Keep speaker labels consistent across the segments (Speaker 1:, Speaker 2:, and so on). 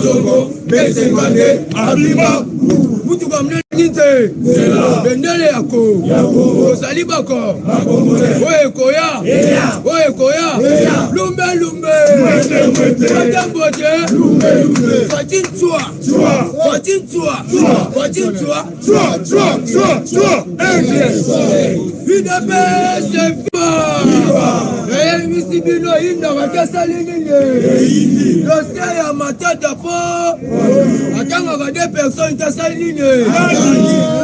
Speaker 1: Nzogo, Besengane, Abiba, Mutukamne Nite, Bendele Yako, Osali Bako, Oye Koya, Lumbe, Madame Bote, Fatin Tua, Une belle et Missibino, il n'a pas saligné. L'océan a ma tête à peau. Attends, deux personnes qui saligné.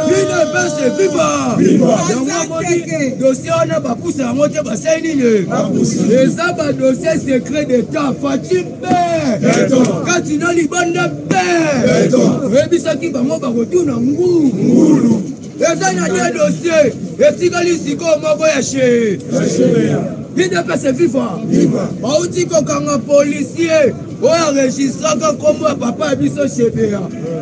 Speaker 1: Une belle vivant. L'océan n'a pas poussé à monter ma saligné. Les abats d'océan secret d'État. Fatim Père. Quand il n'a pas de paix. Rebisaki Bango retourne en Moulou. Les années de dossier, et si vous voyagez, il ne peut se vivre. Aussi qu'un policier, ou un régisseur comme papa Biso Chebea,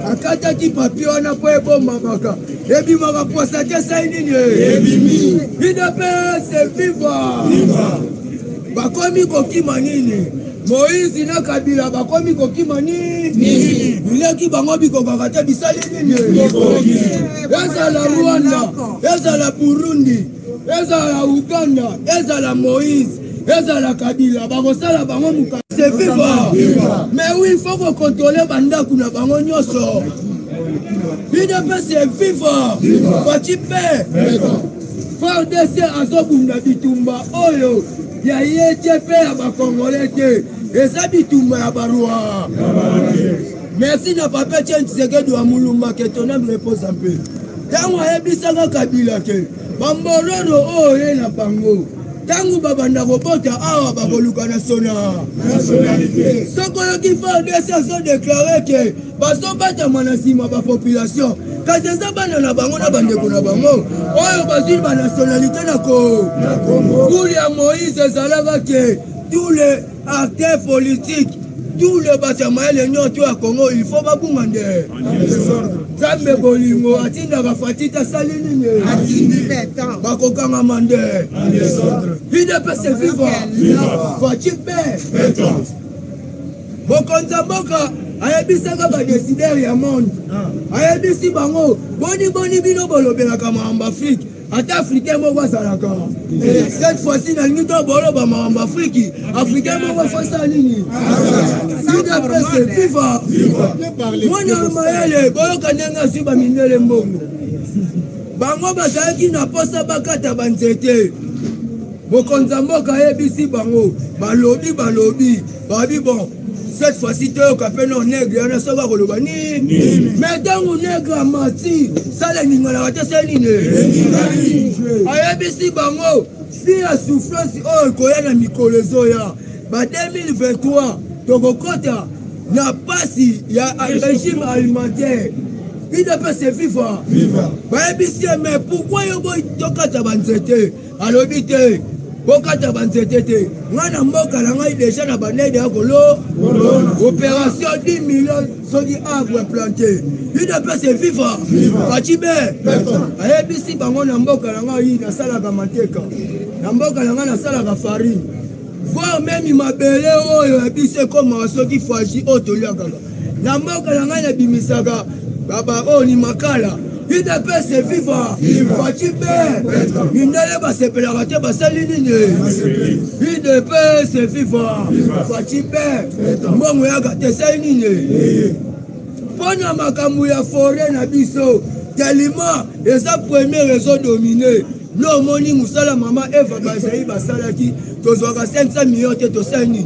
Speaker 1: à Kataki papier, on a pas bon mamaka, et puis ma rapport, ça tient ça, il ne peut se vivre. Bakomi Kokimanini. Moïse n'a Kabila, Bakomi Kokimani, il a qui bangobi Kokakata Bisali, Eza la Rwanda, Eza la Burundi, Eza la Uganda, Eza la Moïse, Eza la Kabila, Bagosala Bangomuka, c'est vivant. Mais oui, il faut qu'on contrôle Banda Kuna Bango Nyoso. Il ne peut se vivre. Faut-il paix? Faut descer à Zobunda Bitumba, Oyo. Il y a YTP à Congolais et ça Bitumba à Baroua. Merci de papa Tien Tshisekedi de Amoulumba que ton âme repose un peu. Tango Ebisanga Kabila ke Bamboloro o e na bango. Tango babanda robota awa bakoluka nationalité. Soko qui fait des saisons déclaré que baso bata manasima ba population. Kazenza bana na bango na bandeko na bango. Oyo bazili ba nationalité na Congo. Pour ya Moïse Zalava que tous les acteurs politiques, tous les bâtiments les gens à Congo, il faut pas boumander. Zambe bolingo atinda bafatita salini bakokanga mande il ne peut se vivre Fatimbe bokonza mboka ayebisaka badesider ya monde ayebisi bango boni bino bolobelaka maamba Afrique ata africain moko azalaka cette fois-ci nalingi to boloba maamba Afrique africain moko fasa nini il ne peut se vivre mwana mayele boyoka ndenge asi bamindele mbongo bango bazalaki na posa bakata banzete bokonza mboka ayebisi bango balobi babi bon cette fois-ci toyoka mpe no nègre yana soki akoloba nini mais ntango nègre amati sala eninganaka te se nini ayebisi bango fi ya souffrance oyo ekoya na mikolo ezoya ba 2023 tokokota na pasi ya régime alimentaire il ne peut se vivre bayebisi mais pourquoi yo boyi tokata banzete alobi te bokata banzete te ngana mboka na ngai déjà na banede ya kolo opération 10 millions soki arbre planté il ne peut se vivre Fatimbe ayebisi bango na mboka na ngai nasalaka mateka na mboka na ngai nasalaka farine voir même mabele oyo yebisi ekoma soki faji oyo toliakaka na mboka na ngai nabimisaka baba oyo ni makala il ne peut se vivre Fatimbe mindele basepelaka te basali nini il ne peut se vivre Fatimbe mbongo yaka te sali nini mpona makambo ya forêt na biso tellement eza premier réseau dominé no moni musala mama Eva bazali basalaki tozwaka 500 millions te tosali nini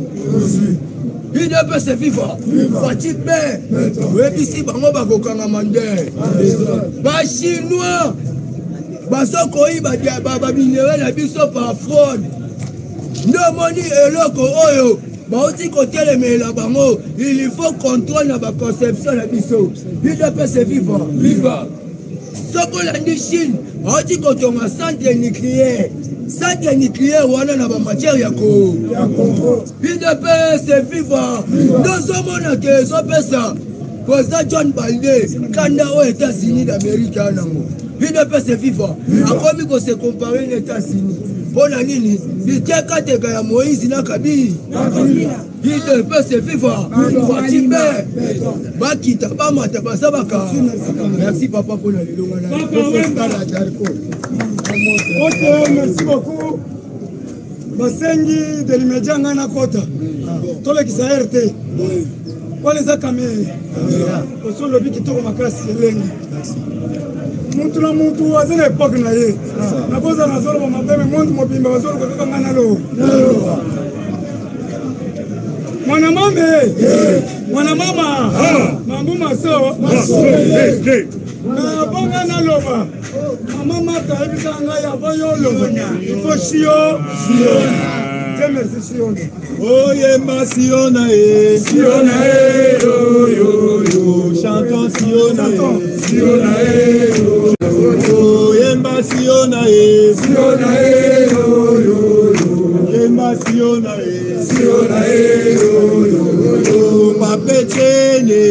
Speaker 1: il ne peut se vivre Fatimbe oyebisi bango bakokanga mande bachinois bazokoyiba bamineral na biso par fraude nde omoni eloko oyo bauti kotelemela bango il faut contrôle na baconception na biso il ne peut se vivre soko landi Chine auti kotonga centre nucléaire wana na bamatière ya Congo il ne peut se vivre tozomona ke ezopesa koza John Balde kanda aux États-Unis d'Amérique nango il ne peut se vivre akomi kose comparer les États-Unis mpona nini bitekateka ya Moïse na Kabila Guide peut se vivre. Fatibé. Bakita, Bamata, Basabaka. Merci papa pour la lilo.
Speaker 2: Ok, merci beaucoup. Basengi de l'immédiat ngana kota. Tole ki sa RT. Wale za kamera. Oso lobi kitoko makasi elengi. Muntu na muntu azana epoque na ye. Na koza na zolo mabeme muntu mobimba bazolo kotoka ngana lo. Mwana mame. Mwana mama. Mambu maso. Na bonga na loba. Mama mata ebisa ngai avoyolo. Ifo shio. Merci Siona.
Speaker 3: Oh yemba Siona Siona yo yo yo. Chantons Siona Siona yo. Oh yemba Siona Siona yo yo yo. Yemba Siona Siona yo yo yo. Papetene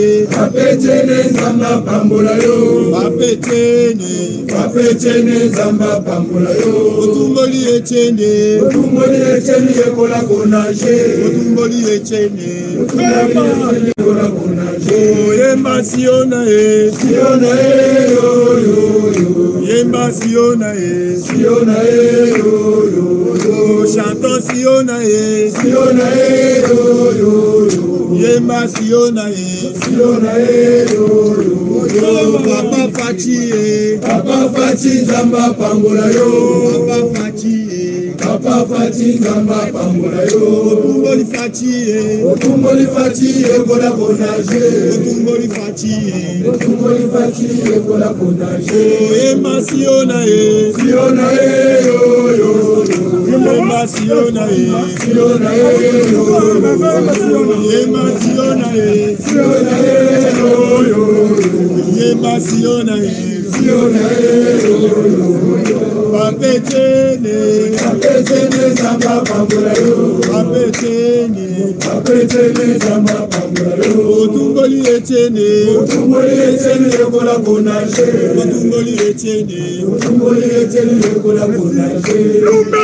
Speaker 3: zamba pambola yo. Papetene zamba pambola yo. Otumboli echene yekola konaje. Otumboli echene yekola konaje. Yemba Siona Siona yo yo yo. Yemba Siona Siona yo yo yo. Chantons Siona Siona yo yo yo. Yemba Siona Siona yo yo yo. Papa Fati zamba pambola yo. Papa Fati zamba pambola yo. Otumboli Fati yekola konaje. Otumboli Fati yekola konaje. Yemba Siona Siona yo yo yo. Yemba Siona Siona yo yo. Yemba Siona Siona yo yo. Yemba Siona Siona yo yo. Papetene zamba pambola yo. Papetene zamba pambola yo. Otumboli echene yekola konaje. Otumboli echene yekola konaje. Lumba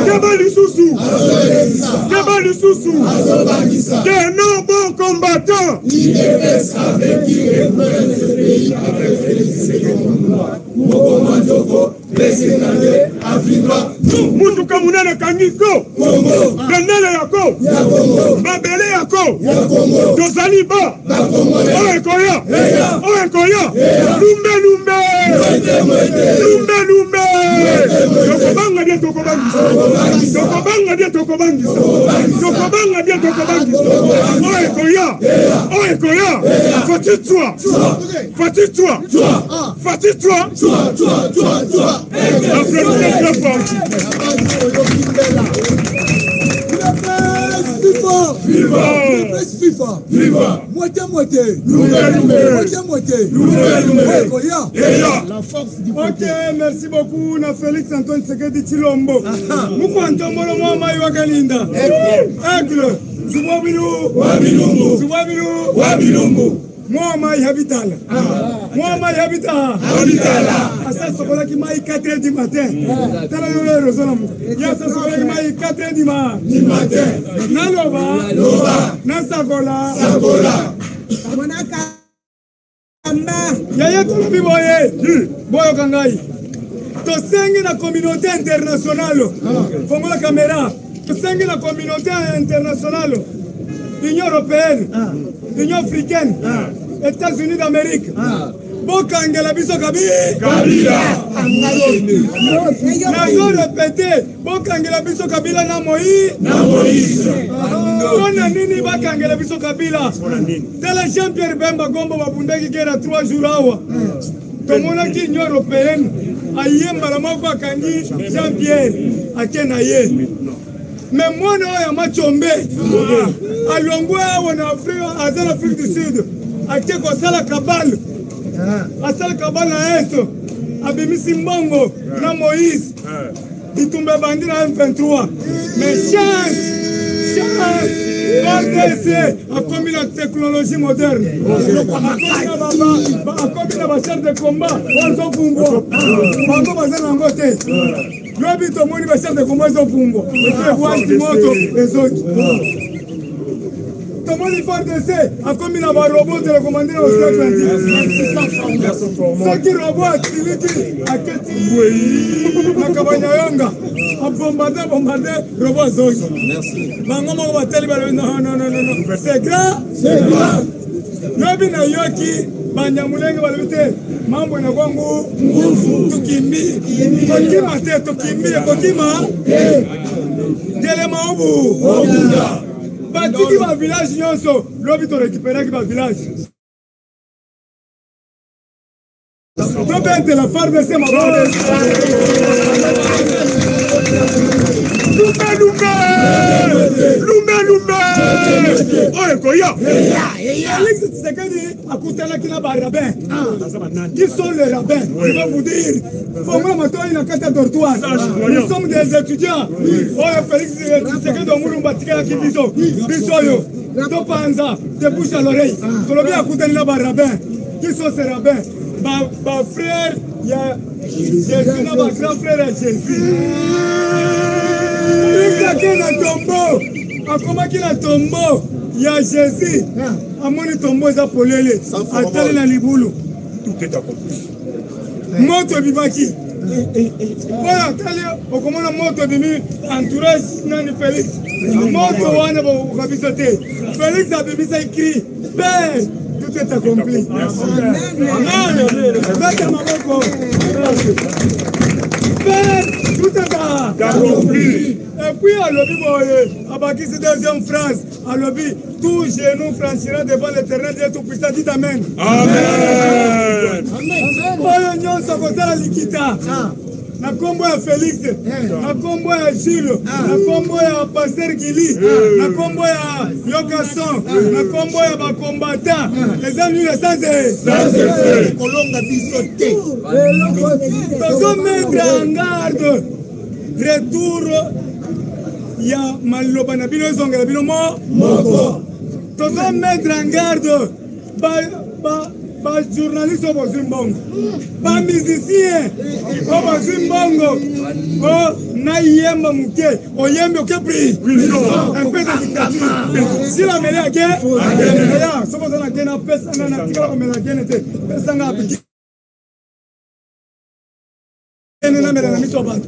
Speaker 3: Keba Lisusu des non-bons combattants. Il devait savoir qui représente ce pays avec félicité comme moi. Mokomandoko, Pesenade, Afrika. Mutuka munene kangiko. Kongo. Benele yako. Ya Kongo. Babele yako. Ya Kongo. Dozaliba. Ba Kongo. Oekoya. Oekoya. Lumbe. Lumbe. Tokobanga dia tokobangisa. Oekoya. Fatitwa. Viva. Moitié. La force du côté. Ok, merci beaucoup. Na Félix Antoine Tshisekedi Tshilombo. Mukwanto molo mwa mai wakalinda. Aigle. Wabilumbu. Moi, habitala. Ça sokola ki mai 4h du matin. Tala le rozolam. Ya ça sokola ki mai 4h du matin. Naloba. Nasagola. Monaka. Yaya tout biboye. Boyo kangai. To sengi na communauté internationale. Fongola caméra. To sengi na communauté internationale. L'Union européenne. L'Union africaine, États-Unis d'Amérique, Bokangela biso Kabila. Nazo répété, Bokangela biso Kabila na Moïse. Kona nini bakangela biso Kabila? Tela Jean-Pierre Bemba Gombo babundaki kera 3 jours awa. Tomona ki Union européenne, ayemba la moko akangi Jean-Pierre akena ye. Mais moi, je Machombe, à Longwa, en Afrique du Sud, à Keko Sala Kabal, à Sala Kabal à Est, à Bimisi Mbongo, à Moïse, il tombe bandit à M23. Mais chance, RDC a commis la technologie moderne. A commis la chaîne de combat, on s'en fout. lobi tomoni bachef de combat ezopumbwa ekewanti moto ezoki tomoni FARDC akomi na barobot telecommande na Océan Atlantique soki robot atiliki aketi na Kabanyayonga abombarde robot azoki bango moko bateli balobi non c'est grave lobi na yoki banyamulenge balobi te mambo na kwangu nguvu tukimbi kokima te tukimbi kokima delema obu batiki ba village nyonso lobi to récupérer ba village tobente la FARDC mabale Lumbe oye koya Alex Tshisekedi akutelaki na barabin qui sont les rabbins je vais vous dire fongola matoi na kata dortoir nous sommes des étudiants oye Félix Tshisekedi omulumba tikelaki biso oyo topanza de bouche à l'oreille tolobi akuteli na barabin qui sont ces rabbins ba frère ya Jésus na ba grand frère ya Jésus na tombo akomaki na tombo ya Jésus amoni tombo eza polele atali na libulu moto ebimaki oyo atali okomona moto ebimi entourage nani Félix moto wana bokoka biso te Félix abimisa écrit père tout est accompli beta maboko père tout est accompli. Et puis à l'objet boye, à Bakis deuxième phrase, à l'objet, tout genou franchira devant l'Éternel Dieu tout-puissant, dit amen. Amen. Boye nyon sa kota la likita. Na kombo ya Félix, na kombo ya Gilles, na kombo ya Pasteur Gili, na kombo ya Yokason, na kombo ya bakombata. Les amis les sans kolonga bisoté. Tozo mettre en garde retour ya maloba na bino ezongela bino moko tozo mettre en garde ba journaliste au Zimbabwe ba musicien au Zimbabwe o na yemba muke o yembe ke prix un peu de dictature si la mêlée à guerre ya sobo na guerre na pesa na tika ko mela guerre te pesa nga apiki na mela na miso bantu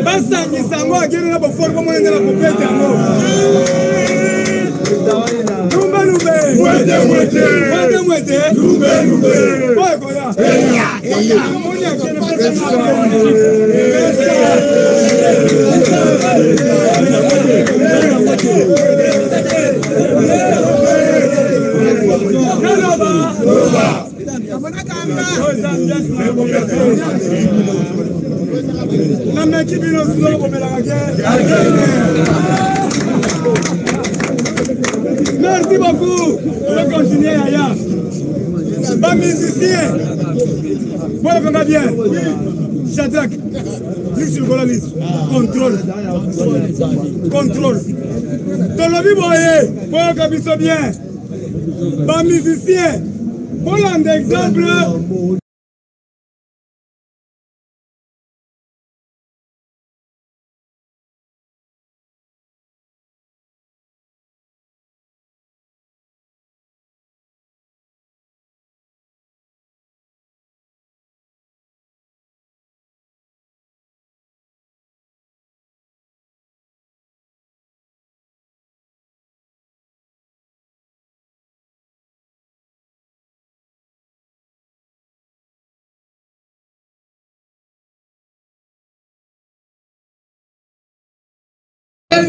Speaker 3: basta ni sango agene na boforma mo ndela ko pete ngo Mwete boy koya moni agene pesa na meki bino slo ko mela merci beaucoup. On va continuer ailleurs. Bas musicien. Bon, on va bien. Shadrach. Clique sur le colonis. Contrôle. Contrôle. Dans le biboye. Bon, on va bien. Bas musicien. Bon, un exemple.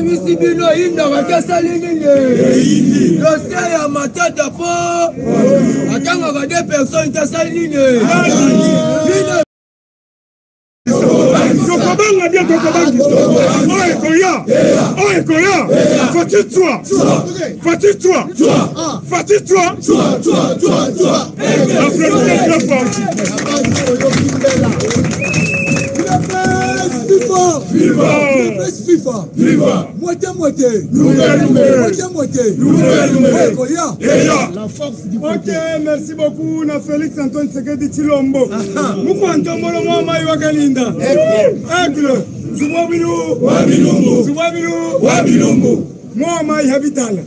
Speaker 1: Misibino inda wakasali nini dossier ya matata po atanga ba deux personnes tasali nini
Speaker 3: Tokobanga bien tokobanga oye koya fatitwa la
Speaker 2: FIFA. Moitié. La force du côté. Ok, merci beaucoup. Na Félix Antoine Tshisekedi Tshilombo. Mukwantombo lo mama iwakalinda. Aigle. Wabilumbu. Moi, habitala.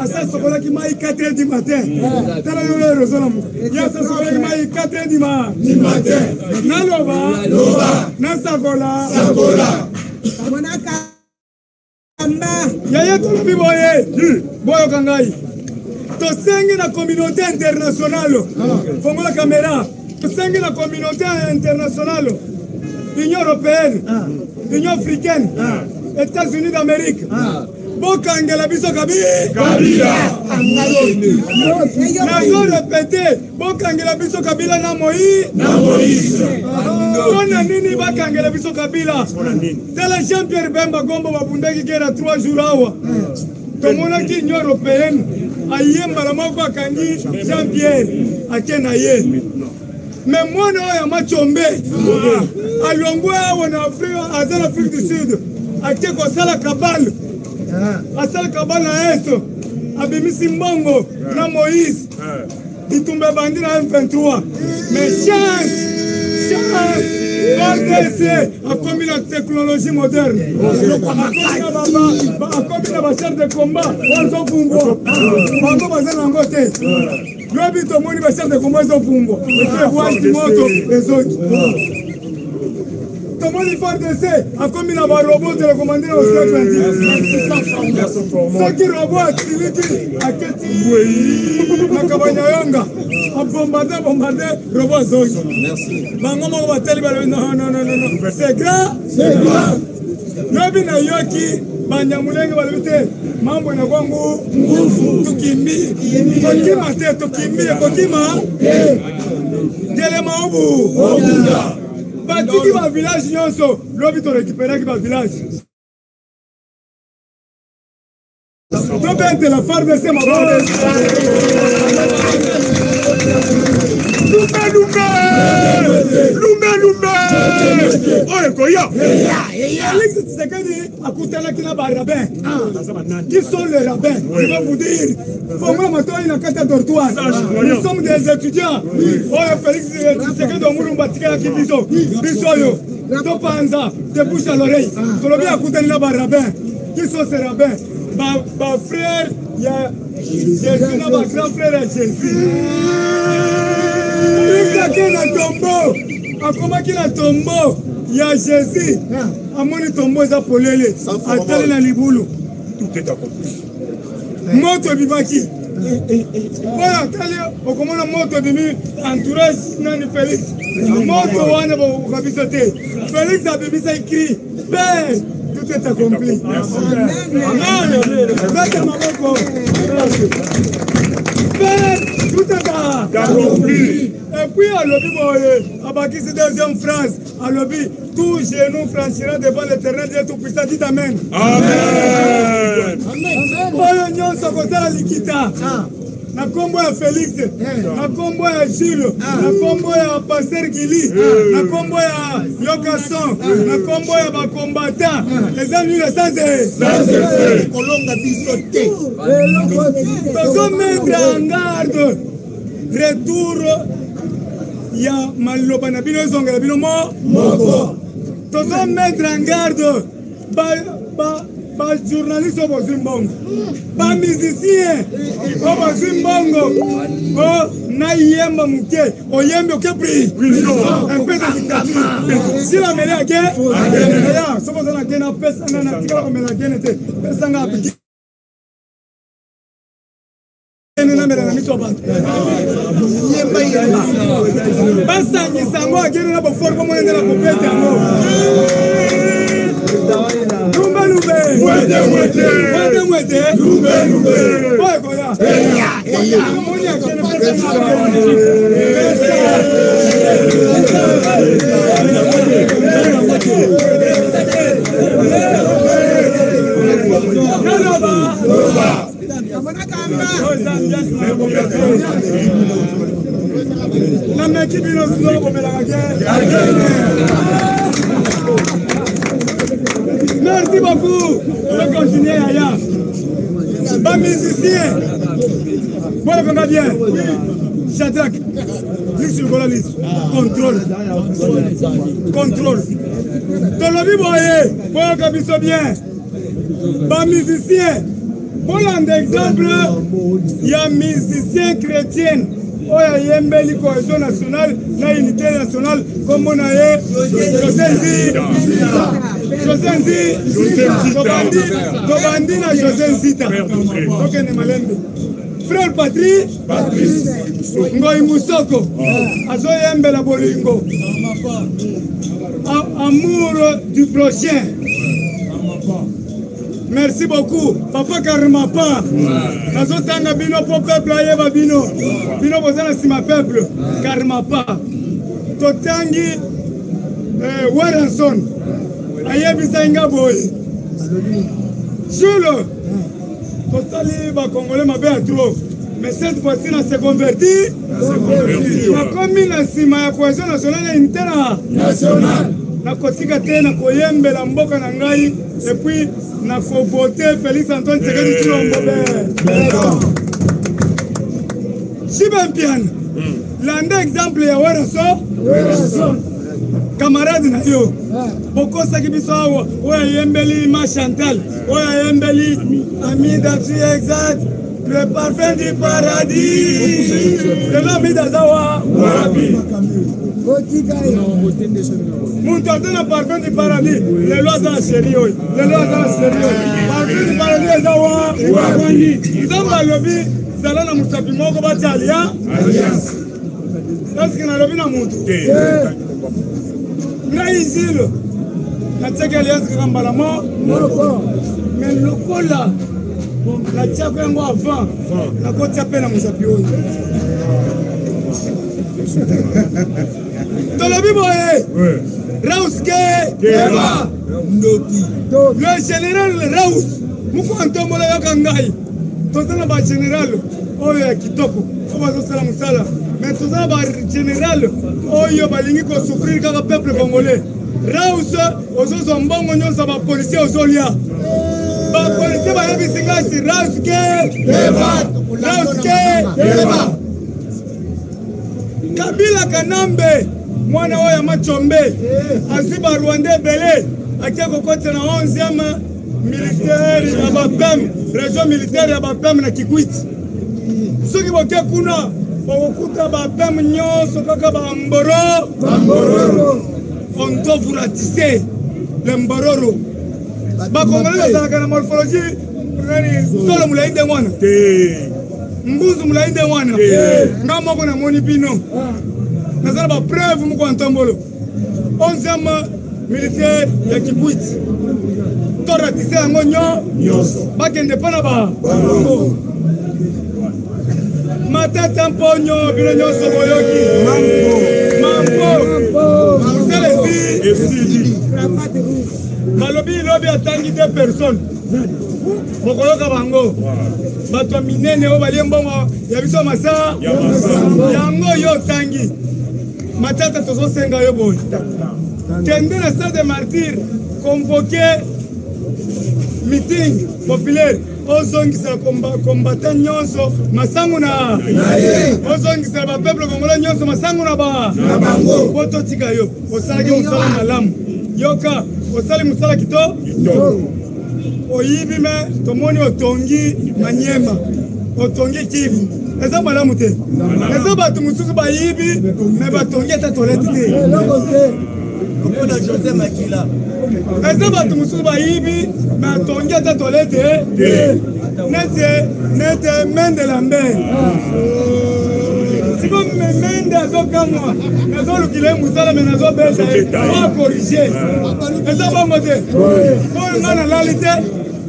Speaker 2: Ça sokola ki mai 4h du matin. Tala yo rezo na mu. Ya ça sokola ki mai 4h du matin. Na loba. Na sakola.
Speaker 1: Monaka. Amba.
Speaker 2: Ya to bi boyo kangai. To sengi na communauté internationale. Fongo la caméra. To sengi na communauté internationale. Union européenne. Union africaine, États-Unis d'Amérique. Bokangela biso Kabila. Nazo répété, Bokangela biso Kabila na Moïse. Ona nini bakangela biso Kabila. Tala Jean-Pierre Bemba Gombo babundaki gera 3 jours awa. Tomona ki Union européenne ayemba la moko akangi Jean-Pierre akena ye. Mais moi, je Machombe, à Longwa, en Afrique du Sud, à Keko Sala Kabal, à Sala Kabal à Est, à Bimisi Mbongo, na Moïse, il tombe bandit à M23. Mais chance, RDC a commis la technologie moderne. A commis la chaîne de combat, on s'en Lobi to moni ba chef de combat zo pumbo. Eke moto ezoki. To moni FARDC a commis la robot de commander au C20. Saki robot tiliki aketi makabanya yonga. A bombarder robot zoki. Merci. Bango mo ba teli ba non. C'est grave. Lobi na yoki banyamulenge balibite mambo na kwangu nguvu tukimbi kokima delema obunda batiki ba village nyonso lobi to récupérer ki ba village to bente la FARDC mabode Lumbe oye koya Alex Tshisekedi akutana kina ba rabbin qui sont les rabbins je vais vous dire faut moi maintenant il a quatre dortoirs nous sommes des étudiants oye Félix Tshisekedi omulu mbatika ki biso yo to panza de bouche à l'oreille to lobi akutana ba rabbin qui sont ces rabbins ba frère il y a Jésus na ba grand frère Jésus akomaki na tombo ya Jésus amoni tombo eza polele atali na libulu tout est accompli moto bimaki oya atali okomona moto bimi entourage nani Félix moto wana bokabiso te Félix abimisa écrit Père tout est accompli bata maboko Père tout est accompli. Et puis à l'objet boye, à Bakis deuxième phrase, à l'objet, tout genou franchira devant l'Éternel Dieu tout-puissant, dit amen. Amen. Boye nyon sa côté la likita. Na kombo ya Félix, na kombo ya Jules, na kombo ya Pasteur Gili, na kombo ya Yokason, na kombo ya bakombata, les amis le sans kolonga bisoté. Tozo mettre en garde retour ya maloba na bino zonga bino moko. Tozo mettre en garde ba journaliste au Zimbabwe, ba musicien au Zimbabwe, oh na yemba muke, o yembe oke pri, un peu de dictature. Si la mêlée a gagné, ya, ça va na gagner na pesa na tika ko mela gagner te, pesa nga biki. Na mela na miso bantu. Basta ni sango a gagner na ba forma mo na compete amo. Mwete. Boy koya. Monia kene pesa na
Speaker 3: qui bino solo comme la guerre. Merci beaucoup. On va continuer ailleurs. Pas musicien. Bon, on va bien. Shadrach. Liste sur la liste. Contrôle. Contrôle. Dans le biboyer. Bon, on va bien. Pas musicien. Pour l'exemple, il y a musicien chrétien. Il y a une cohésion nationale, une unité nationale, comme on a José Nzita. Frère Patrice Ngoy Moussoko, Azoyembe la Bolingo. Amour du prochain. Merci beaucoup. Papa Karimapa. Nazotanga bino po peuple ayeba bino. Bino bozana sima peuple. Karimapa. Totangi Waranson. Ayebisa inga boy. Chulo. Totali ba Congolais mabe à trop. Mais cette fois-ci on s'est converti. Na komi na sima ya cohésion nationale internationale. Na kotika tena koyembela mboka na ngai et puis na ko voter Félix Antoine Tshisekedi Tshilombo. Chibempian. Landa exemple ya Weraso. Camarade na yo. Bokosa kibiso awa oya yembeli ma Chantal, oya yembeli Amida tu exact. Le parfum du paradis. Le nom d'Azawa. Mon tortue na parfum du paradis. Les lois dans la série. Les lois dans la série. Parfum du paradis Azawa. Zamba lobi. Zala na musapi moko batalia. Est-ce que na lobi na mutu? Na izilo. Na tseke alliance kambala mo. Mais lokola. La tchako yango avant la kotia pe na musapi oyo tolobi boye Rauske Keba Ndoki le général Raus muko antombola yoka ngai tozana ba général oyo ya kitoko o bazosala musala mais tozana ba général oyo balingi kosouffrir kaka peuple congolais Raus ozozo mbongo nyonso ba policier ozolia ba policier ba yebi singasi Rauske Keba Kabila Kanambe mwana oya Machombe aziba Rwanda belé akia kokote na 11e militaire ya Bapem région militaire ya Bapem na Kikwit soki boke kuna bokuta Bapem nyonso kaka Bambororo on doit vous ratisser le Mbororo ba Congolais za kana morphologie solo mulainde mwana Mbuzu mulainde mwana ngamo kona moni bino nazala ba preuve muko antombolo 11e militaire ya Kikwit to ratise yango nyonso bakende pana ba matata mponyo bino nyonso boyoki mampo selesi malobi lobi atangi 2 personnes bokoloka bango bato minene o balie mbongo ya biso masa yango yo tangi matata tozosenga yo boy kende na stade de martyr convoqué meeting populaire ozongisa combattant nyonso masangu na ozongisa ba peuple congolais nyonso masangu na bango poto tika yo osalaki musala malamu yoka osali musala kitoko oyibi me tomoni otongi Manyema otongi Kivu eza malamu te eza bato mususu bayibi me batongi ata tolete te okona José Makila eza bato mususu bayibi me atongi ata tolete nete mende la mbe siko mende azokamwa nazolukile musala me nazobesa oakorige eza bongo te oyo nga nalali te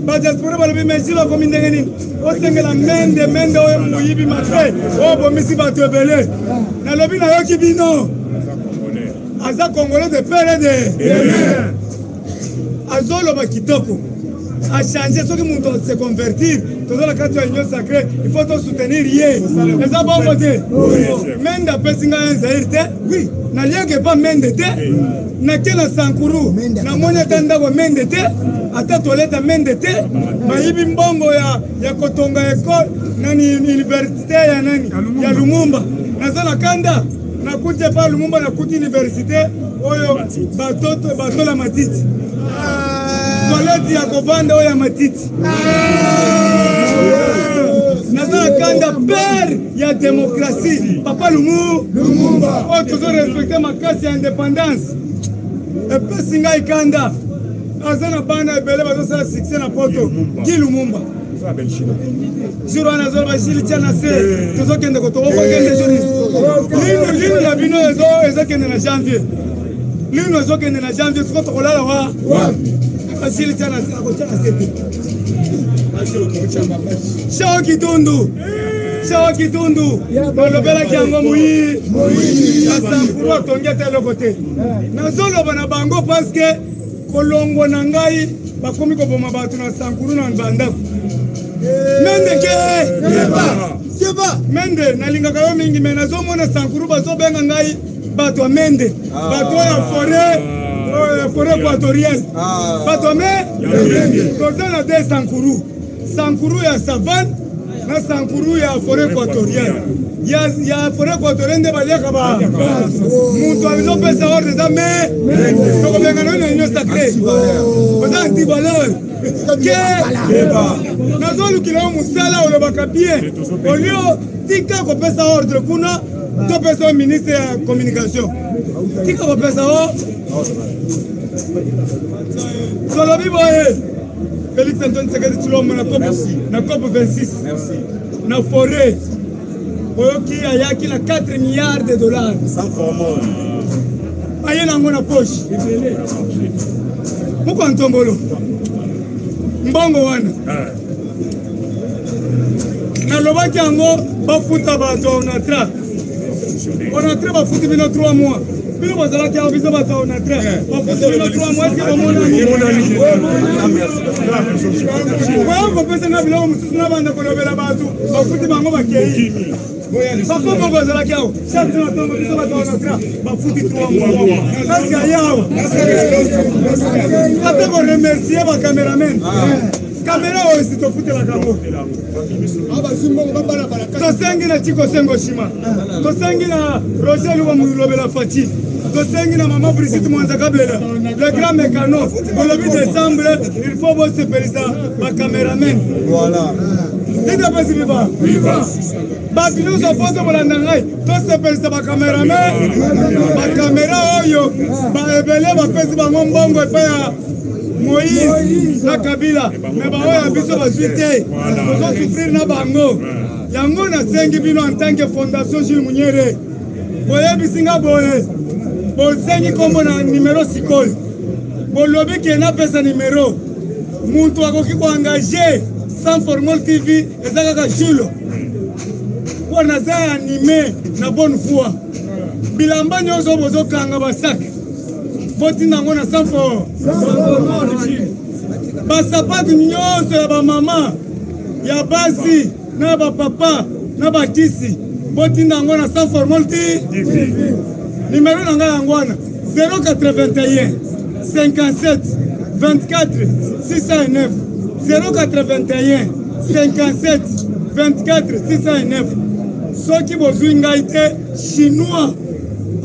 Speaker 3: badiaspora balobi mesilo komi ndenge nini osengela mende oyo moyibi mafe oyo bomisi bato ebele nalobi nayoki bino aza congolais de pere de azoloba kitoko achange soki moto se convertir toza na kati ya union sacré il faut soutenir ye eza bongo te mende apesi ngai Zaire te naliaki epa mende te nake na Sankuru namoni ata ndako mende te ata toilette mende te bayibi mbongo ya kotonga ekole nani université ya nani ya Lumumba naza na kanda nakuti epa Lumumba nakuti université oyo bato la matiti toilette ya kovanda oyo ya matiti naza kanda père ya démocratie papa Lumumba oyo tozo respecte makasi ya indépendance epesi ngai kanda aza na bana ebele bazosala succès na poto ki Lumumba jour wana azoloba jili tia na se tozokende kotokokende lino na bino ezokende na janvier lino ezokende na janvier siko tokolala wa jili tia na se akotia na se Shawa Kitundu balobelaki yango moyi Sankuru atongi ata eloko te nazoloba na bango parceke kolongo na ngai bakomi koboma bato na Sankuru na bandako mende nalingaka yo mingi me nazomona Sankuru bazobenga ngai bato ya mende bato ya forêt équatorienne bato ya me toza na de Sankuru ya savane na Sankuru ya forêt équatorienne ya forêt équatorienne nde baliaka mutu azopesa ordre eza me tokobenga na union sacré oza antivaleur ke nazolukila yo mosala olobaka bien olio tika kopesa ordre kuna topesa o ministre ya communication tika kopesa o solobi boye Félix Antoine Tshisekedi Tshilombo na COP 26 na forêt oyoki ayaki na 4 milliards de dollars aye nango na poche moko ntombolo mbongo wana nalobaki yango bafuta bato onatra bafuti bino 3 mois bino bazalaki aho biso bato onatra bafuti bino 3 mois esi bomonani kopesa na biloko mosusu na banda kolobela bato bafuti bango bakei bafo moko bazalaki aho chaque jour atongo biso bato onatra bafuti 3 mois kasi aye awa ata koremercie bacameramen kamera oyo esi tofutelaka yango tosengi na Chiko Sengo Shima tosengi na Roger Luba Mulobela Fati tosengi na mama Brigitte Mwanza Kabela le grand mécano le 8 décembre il faut bosser pelisa ba cameraman voilà ida pesi viva batu nyonso poto bolanda ngai tosepelisa bacameraman bacamera oyo baebele bapesi bango mbongo epai ya Moïse na Kabila me baoyo biso bazwi te tozosufrir na bango yango nasengi bino en tant que fondation Jules Munyere boyebisi nga boye bosengi kombo na numero sikoli bolobi ke napesa numero mutu akoki koengage sans formol TV eza kaka Jules po naza anime na bonne foi bilamba nyonso bozokanga basaki votinda yango na sans formol basapatu nyonso ya bamama ya basi na bapapa na bakisi botinda yango na sans formol TV numero na ngai yango wana 081 57 24 609 081 57 24 609 soki bozwi ngai te chinois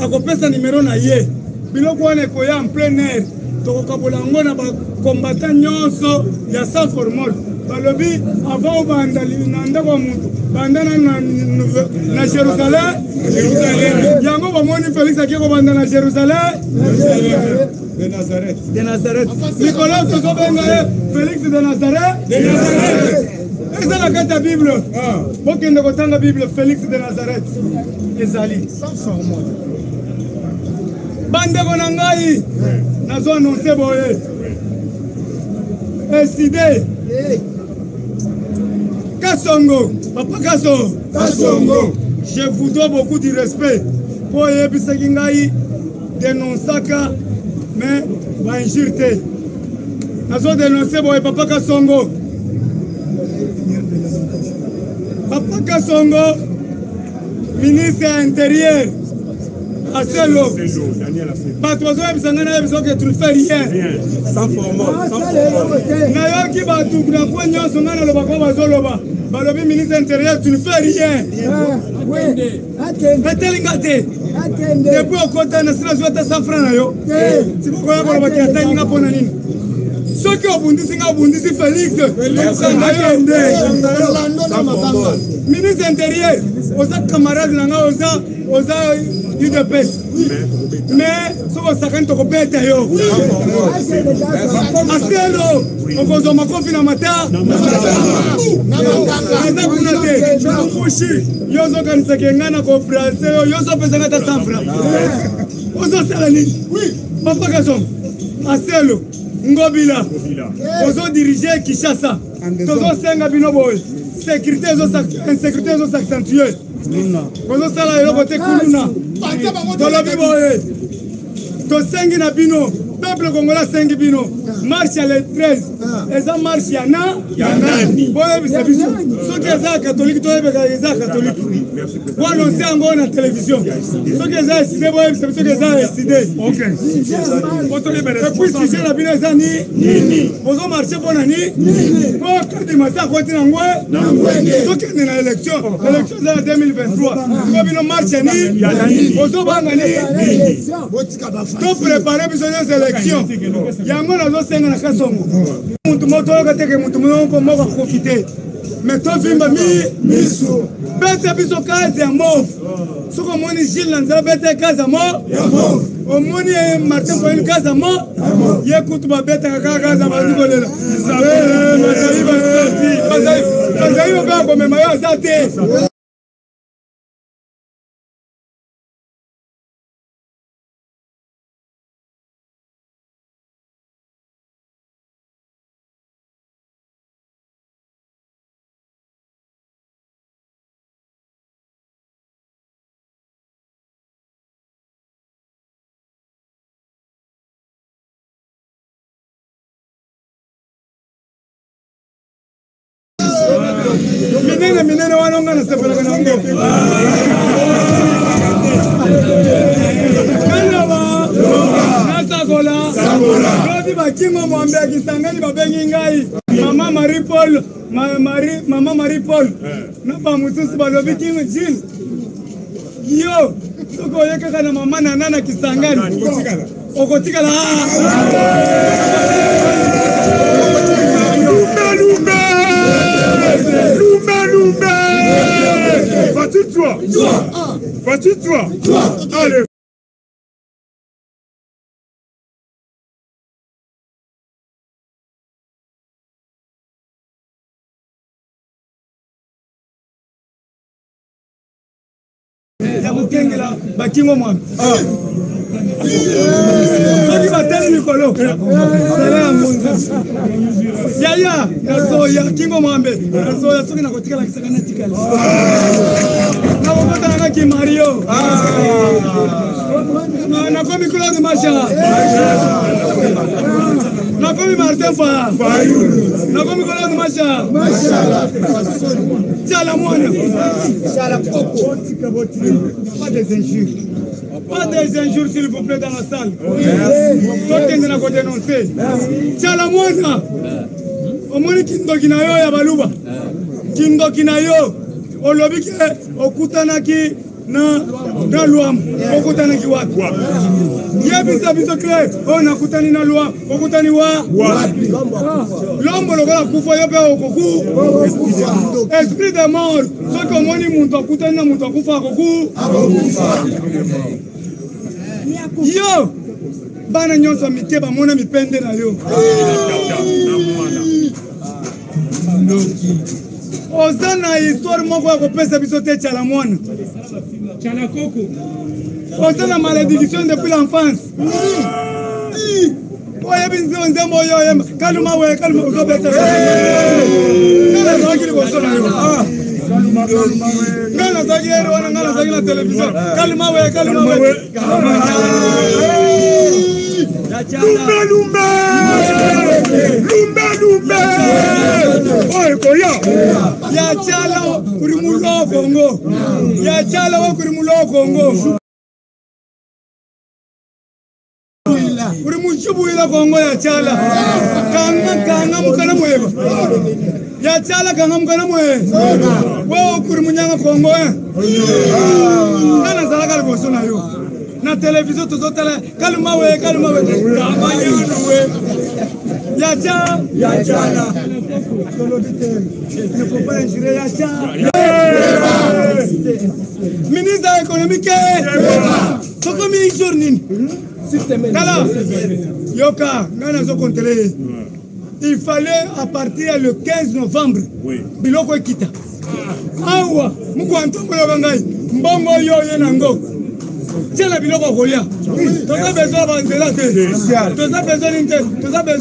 Speaker 3: akopesa numero na ye biloko wana ekoya en plein air tokokabola yango na bakombata nyonso ya sans formol balobi avant obanda na ndako ya mutu banda na Jérusalem yango bamoni Félix ake kobanda na Jérusalem de Nazareth Nicolas tozobenga ye Félix de Nazareth eza na kati ya Bible bokende kotanga Bible Félix de Nazareth ezali bandeko na ngai nazo annonce boye eside Kasongo, Papa Kasongo, je vous dois beaucoup de respect pour yebisaki ngai dénonçaka mais ba injurté nazo dénoncer boye Papa Kasongo Papa Kasongo, ministre intérieur, Aselo, Batozo Bisangana, que tu ne fais rien.
Speaker 4: Sans format.
Speaker 3: Nayoki Batou, Napoignon, Songana, le Bakoma Zoloba, Balobi, ministre intérieur, tu ne fais rien. Betelingate, depuis au côté de la Suède, sans francs, c'est pourquoi on va dire que pour Nanine. Ceux qui ont bondi, c'est Félix. Ministre intérieur, aux camarades, aux UDPS. Mais ce qu'on s'accorde au bête, on va en confier matin. Yoso Kansakengana ko Brazil, Yoso Pesangata Sanfra. Oso Salani. Papa Kasson. Aselo. Ngobila. Oso diriger Kinshasa. Tozo senga binoboy. Sécurité insécurité s'accentuer. Oso sala yo côté kuluna. Tolo biboye. To sengi na bino. Peuple congolais sengi bino. Marche le 13. Eza marche yana. Boye bisabiso. Ceux qui sont catholiques, toi les catholiques. Bon, on sait encore la télévision. Ceux qui ont décidé, c'est ceux qui ont décidé. Ok. Et puis, si j'ai la bine zani, vous avez marché pour l'année. Quand il m'a dit à côté d'Angoué, ceux qui ont une élection, l'élection c'est en 2023. Quand il marche, vous avez gagné. Tout préparé pour ces élections. Il y a un monde qui a un Kasongo. Tout le monde a profité. Mais toi, Vimba, Misu. Bête biso kazi ya mauve. Soko moni Gilles Lanza bête kazi ya mauve. Omoni Martin Foyel kazi ya mauve. Ye kutu ba bête kazi ya mauve kolela. Mazaiba ba ko mema yo azate. Minene wanonga na sepela kana ngo. Kanaba. Nasagola. Rodi bakingo mwambe kisangani babengi ngai. Mama Marie Paul, Mama Marie Paul. Na ba mutusi balobi kingo jin. Yo, soko yeka kana mama nana kisangani. Okotikala. Lumbe. Vas-tu toi. Allez. Ya mukengela bakingo mwa. Sodi bateli mikolo. Sala munza. Yaya, nazoya kingo mwambe. Nazoya soki nakotika la kisakana tikali. Na wokota nga ki Mario. Na komi Claude Macha. Na komi Martin Fa. Na komi Claude Macha. Tchala mwana. Tchala koko. Pas des injures. Pas des injures s'il vous plaît dans la salle. Toi qui n'as pas dénoncé. Tchala mwana. Omoni kindoki na yo ya baluba. Kindoki na yo. Olobi ke okutanaki na luam. Okutanaki wapi? Yebisa biso clair. On akutani na luam. Okutani wapi? L'homme lokola kufa yo pe okoku. Esprit de mort. Soki omoni muntu akutani na muntu akufa akoku. Yo. Bana nyonso mike ba mona mipende na yo. Ozana histoire moko ya kopesa biso te Tchala mwana. Tchala koko. Ozana malédiction depuis l'enfance. Oye binzi onzembo yo kaluma uzobeta. Ngala zaki liboso na yo. Ngala zaki ero wana ngala zaki la télévision. Kaluma we. lumbe oyo koya ya chala kuri mulo Kongo ya chala wa kuri mulo Kongo kuri muchubu ila Kongo ya chala kanga mukana mweba ya chala kanga mukana mweba wo kuri munyanga Kongo kana sala kali bosona yo na television tozotala kaluma we amanyano we ya chala ne faut pas injurer ya chala ministre économique soko mi journée Kala, Yoka, il fallait à partir le 15 novembre, Biloko Kita. Awa, Mukwanto Koyabangai, Mbongo Yo Yenango. Tiens la Biloko Koya. Tu as besoin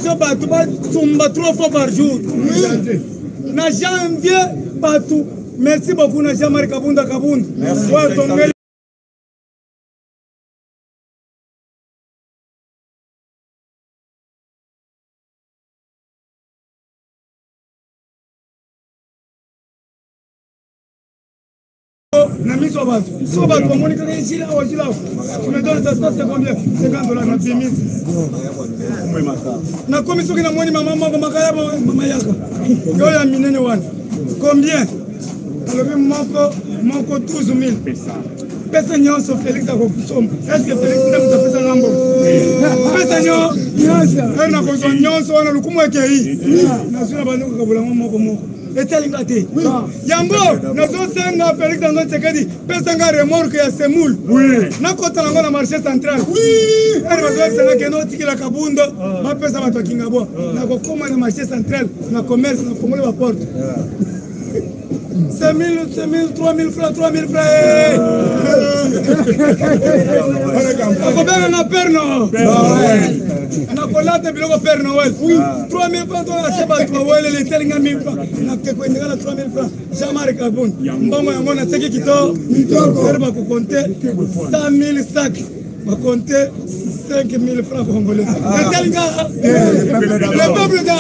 Speaker 3: de 3 fois par jour. Na janvier, partout. Merci beaucoup, na Jamar Kabunda. Merci. Na miso batu so batu amoni kaka jila tu me donnes ça c'est combien $50 na bimis na komi soki na moni mama moko makaya mama yaka yo ya minene wana combien alobi moko 12000 pesa nyonso Félix akokusoma est-ce que Félix ndamta pesa ngambo pesa nyonso na kozo nyonso wana lukumu ekei na sura bando kabula moko etelingate yango nazosenga Félix Antoine Tshisekedi pesa nga remorque ya semoule na kota nango na marché central eri bazoyebisanga kende otikila Kabundo bapesa bato akinga bo nakokoma na marché central na commerce na fongole baporte 5 000, 3 000 francs. Akobena na Père Noël. Na kolate biloko Père Noël. 3 000 francs to ateba to wele le telinga 1000 francs. Na te ko ndengala 3 000 francs. Jamar Kabun. Mbongo yango na teki kito. Ba ko compter 100 000 sacs. Ba compter 5 000 francs congolais. Telinga le peuple da.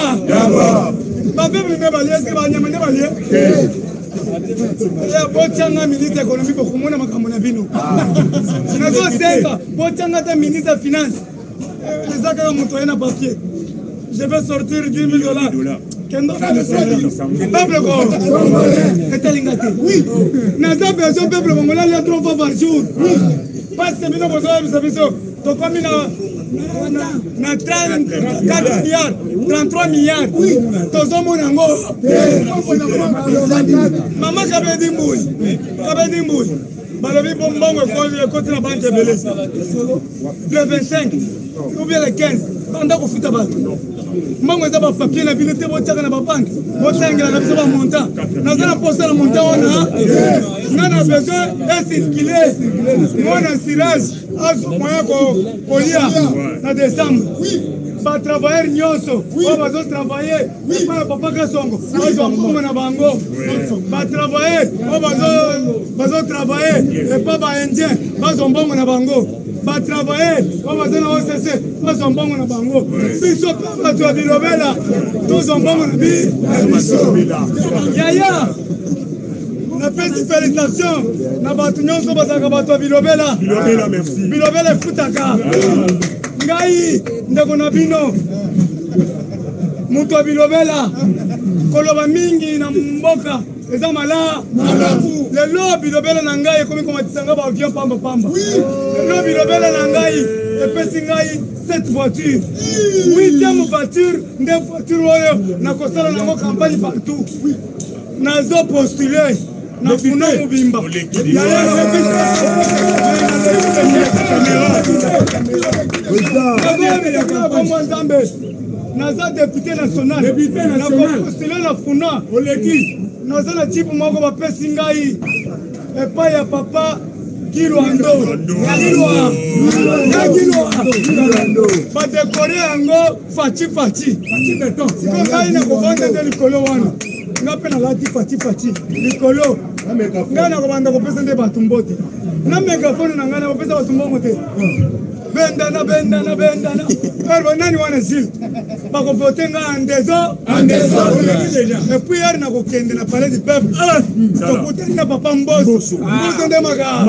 Speaker 3: Ba peuple ne balie se ba nyama ne balie. Ya bochanga ministre économique pour kumona makambo na bino. Nazo senga bochanga ta ministre finance. Les akara muto na papier. Je vais sortir $10,000. Kendo peuple ko. Etalingate. Nazo besoin peuple congolais les 3 fois par jour. Parce que bino besoin de service. To comme na 34 milliards, 33 milliards. Tozo monango. Mama kabedi mbui. Balobi bombongo côté la banque belé. Le 25 ou bien le 15. Banda ko futa ba. Mbongo za ba papier na bino te botaka na ba banque. Botangela na biso ba montant. Na zana poster na montant wana. Nana besoin est circuler. Mona cirage. Azo moya ko lia na décembre. Ba travailler nyonso. Ba zo travailler. Ba papa ka songo. Azo mbongo na bango. Ba travailler. Ba zo travailler. Et pas ba indien. Ba zo mbongo na bango. Ba travailler. Ba zo na OCC. Ba zo mbongo na bango. Biso pa to bilobela. Tous mbongo na biso. Yaya. Na pesi félicitations na batu nyonso bazaka batu bilobela merci bilobela futaka ngai ndeko na bino muto bilobela koloba mingi na mboka eza malabu lelo bilobela na ngai ekomi komatisanga ba avion pamba lelo bilobela na ngai epesi ngai 7 voitures 8e voiture nde voiture oyo na kosala nango campagne partout nazo postuler na funa mubimba naza député national nakopostule na funa naza na jipe moko bapesi ngai epai ya papa Kilwando badekore yango faci siko ngai nakovanda nde likolo wana nga mpe nalati faci likolo ngai nakobanda kopesa nde bato mbote na megafone na ngai nakopesa bato mbongo te bendana nani wana zile bakovote nga andezo et puis hier nakokende na palais du peuple tokutani na papa mboso nde maka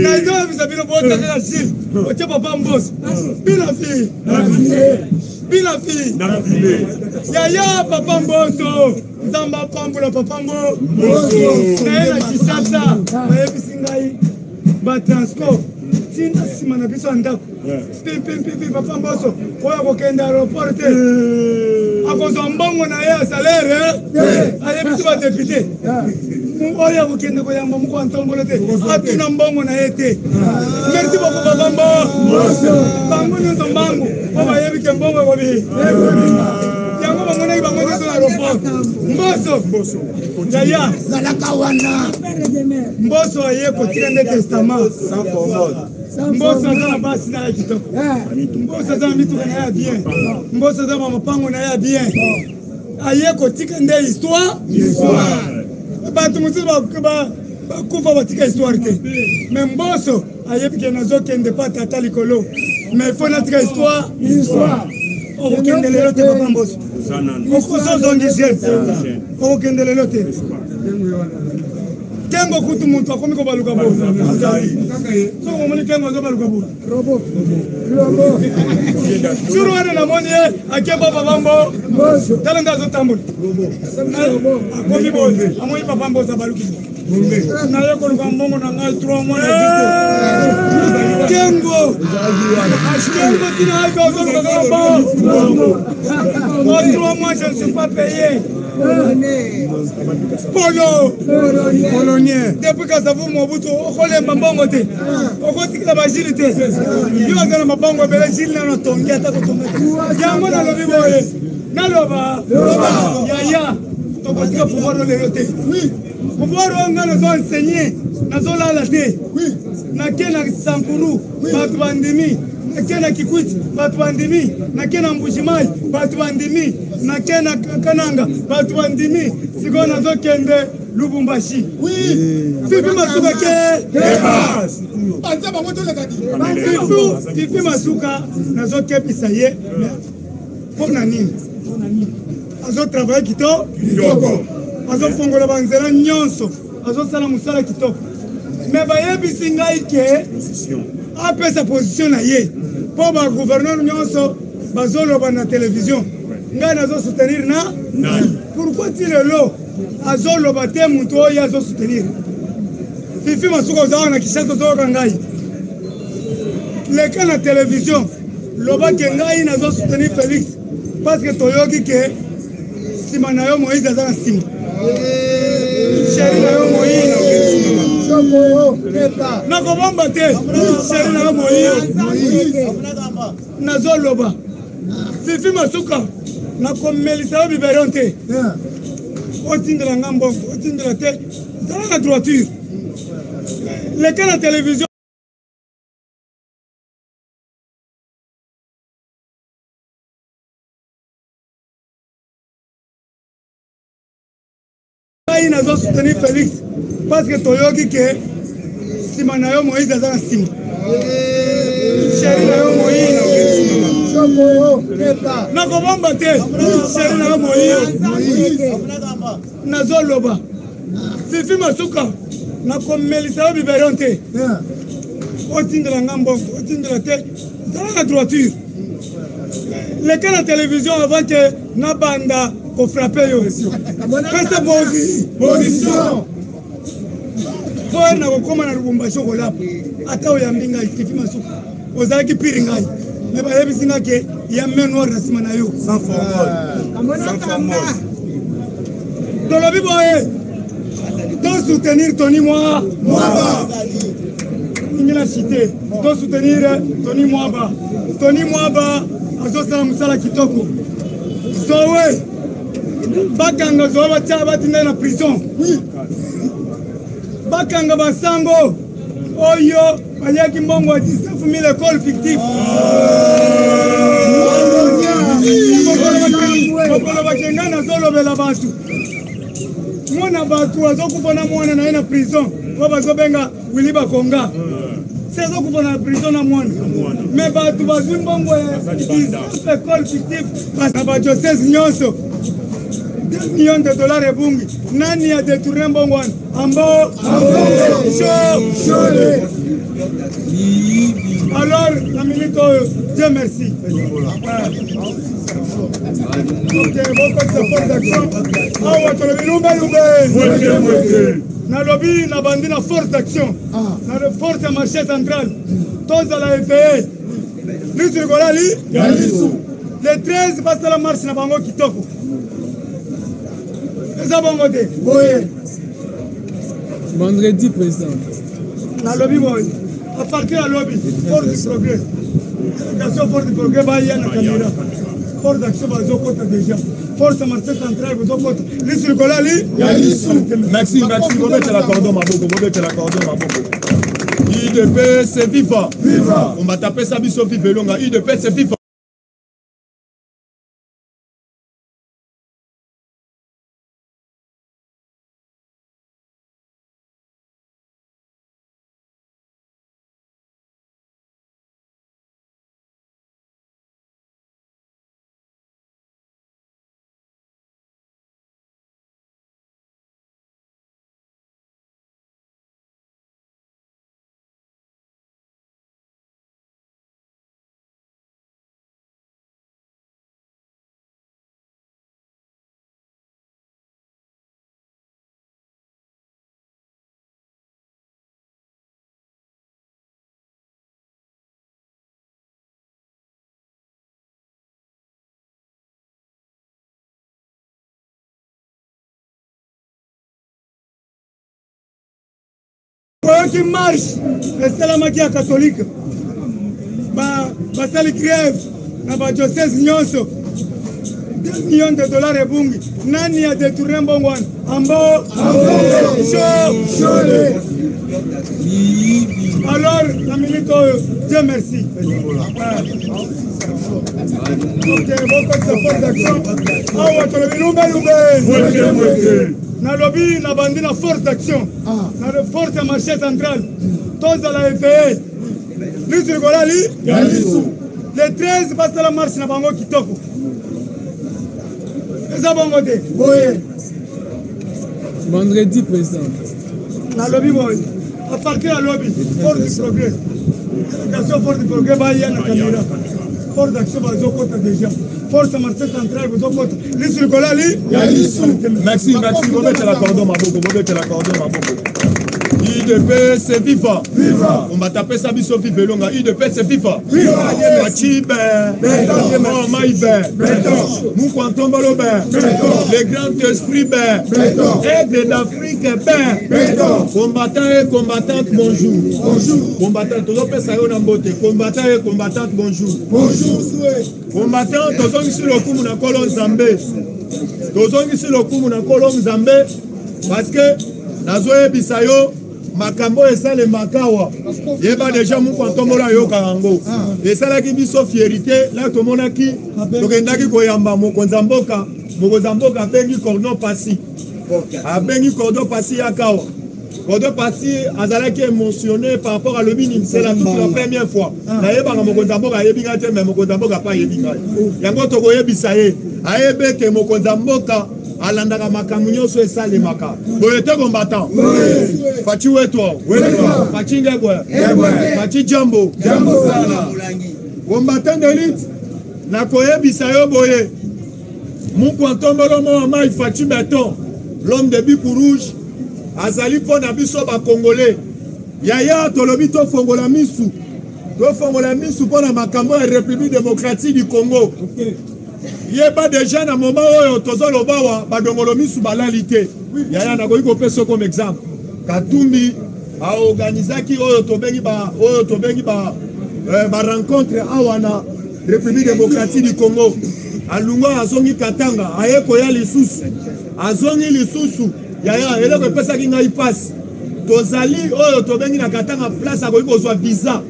Speaker 3: nazo bisabino botaka zile oche papa mboso bila fi yaya papa mboso nzamba pambula papa mboso naye na kisasa bayebisi ngai batransport tina nsima na biso ya ndako pipipipi papa mboso oyo akokende aéroport te akozwa mbongo na ye ya salaire ayebisi badepute oyo akokende koyamba moko ya ntombolo te atuna mbongo na ye te merci beaucoup papa mboso bango nyonso mbangu po bayebike mbongo ekobi yango bamonaki bango nyonso na aéroport mboso yaya
Speaker 1: zalaka wana
Speaker 3: mboso aye kotika nde testament mboso aza na basi na ya kitoko mboso aza na mituka na ya bien mboso aza na mapango na ya bien aye kotika nde histoire bato mosusu bakufa batika histoire te me mboso ayebike nazokende pa tata likolo me fo natika histoire okokende lelo te papa mboso okosozongi jeune okokende lelo te kengo kutu muntu akomi kobaluka bo soko omoni kengo azobaluka bo suru wana namoni ye akeba papa mbo tala nga azotambola akomi bo amoni papa mboso abaluki naye koluka mbongo na ngai 3 mois kengo tina aika ozoluka kaka bo 3 mois je ne suis pas payé polonien depuis kasavu mobutu okolemba mbongo te okotikila bajili te yo aza na mabongo ebele jili nano tongi ata kotonga te yango nalobi boye naloba yaya tokotika pouvoir lelo te pouvoir oyo nga nazo enseigné nazolala te nake na sankuru bato bandimi nake na kikwiti bato bandimi nake na mbujimai bato bandimi nake na kananga bato bandimi sikoyo nazokende lubumbashi fifi masuka ke fifi masuka nazokepisa ye mpona nini azotravaille kitoko azofongola banzela nyonso azosala mosala kitoko me bayebisi ngai ke apesa position na ye mpo bagouverneur nyonso bazoloba na televizio ngai nazosoutenir na pourkui ti lelo azoloba te mutu oyo azosoutenir fifi masuka ozawa na kishasa ozoyoka ngai leka na televizio lobake ngai nazosoutenir félix parce que toyoki ke nsima na yo moïse aza na nsima sheri na yo moïse nakobomba te sheri na yo moïse nazoloba fifi masuka nakomelisa yo biberon te otindela nga mbongo otindela te zala na droiture leka na televizio nazo soutenir Félix parce que toyoki ke nsima na yo moïse aza na nsima sheri na yo moïse nakobomba te sheri na yo moïse nazoloba fifi masuka nakomelisa yo biberon te otindela nga mbongo otindela te zala na droiture leka na televizio avant ke nabanda kofrape yo pesa position po na kokoma na lubumbashi okolapa ata oyambi ngai fifi masuka ozalaki piri ngai me bayebisi nga ke ya main noire na nsima na yo tolobi boye to soutenir Tony Mwaba ingila cité to soutenir Tony Mwaba azosala mosala kitoko zowe bakanga zowe batia batinda na prison bakanga basango oyo baliaki mbongo ya 19,000 école fictif mokolo bakenga nazolobela bato mwana bato azokufa na mwana na ye na prison po bazobenga Willy Bakonga saison kufa na prison na mwana mais bato bazwi mbongo ya école fictive na badiocese nyonso 2 millions de dollars ebungi nani a détourné mbongo wana ambo alors la minute oyo Dieu merci awa tolobi lumbe nalobi na bandi na force d'action na force ya marché central tozala FAE lisirikola li le 13 basala marche na bango kitoko eza bongo te boye
Speaker 4: vendredi président
Speaker 3: nalobi boye à partir ya lobi force du progrès délégation force du progrès baya na caméra force d'action bazokota déjà force ya marché central bazokota lisirikola li
Speaker 5: merci bobetela cordon maboko IDP c'est viva on va taper ça biso vive longa IDP c'est viva
Speaker 3: qui marche esalamaki ya catholique basali grève na badiocese nyonso 2 millions de dollars ebungi nani a détourné mbongo wana ambo alors la minute oyo Dieu merci awa tolobi lumbe nalobi na bandi na force d'action na force ya marché central tozala FAE lisirikola li le 13 basala marche na bango kitoko eza bongo te boye
Speaker 4: vendredi président
Speaker 3: nalobi boye à partir ya lobi force du progrès délégation force du progrès baya na caméra force d'action bazokota déjà force ya marché central bazokota lisirikola li
Speaker 5: merci bobetela cordon maboko IDP c'est viva on va taper ça biso vive longa IDP c'est viva Machibe Maïbe Moukwantombolo les grands esprits aigle d'Afrique combattant et combattante bonjour combattant tozopesa yo na mbote combattant et combattante bonjour combattant tozongisi lokumu na kolo nzambe parce que nazoyebisa yo makambo esale makawa yeba deja Moukwantombolo yoka yango esalaki biso fierité la tomonaki tokendaki koyamba mokonzi mboka abengi cordon pasi yakawa cordon pasi azalaki émotionné par rapport à l'obini c'est la toute la première fois nayebanga mokonzi mboka ayebinga te mais mokonzi mboka pa ayebinga yango tokoyebisa ye ayebeke mokonzi mboka alandaka makambo nyonso esalemaka boye te combattant faci wetwa faci ngegwe faci jambo sana combattant d'élite nakoyebisa yo boye Moukwantombolo mama faci beton l'homme de biku rouge azali mpo na biso bakongolais yaya tolobi tofongola misu mpo na makambo ya république démocratique du Congo yeba déjà na moment oyo tozoloba wa badongolo misu balali te yaya nakoki kopesa comme exemple Katumbi aorganizaki oyo tobengi ba rencontre awa na république démocratique du Congo alungwa azongi Katanga aye koya lisusu yaya eloko epesaki ngai pasi tozali oyo tobengi na Katanga place akoki kozwa visa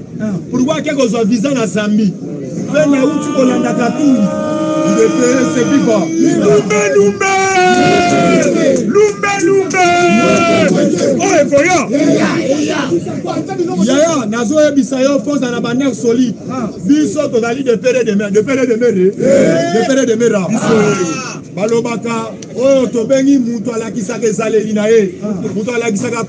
Speaker 5: pourquoi ake kozwa visa na Zambie mpe nauti kolanda Katumbi c'est vivant. Oh, Ekoya. Yaya, nazo ebisa yo force dans la bannière solide. Biso tozali de pere de mer, de pere de mer. De pere de mer. Balobaka, oh, tobengi mutu alakisaka ezaleli na ye. Mutu alakisaka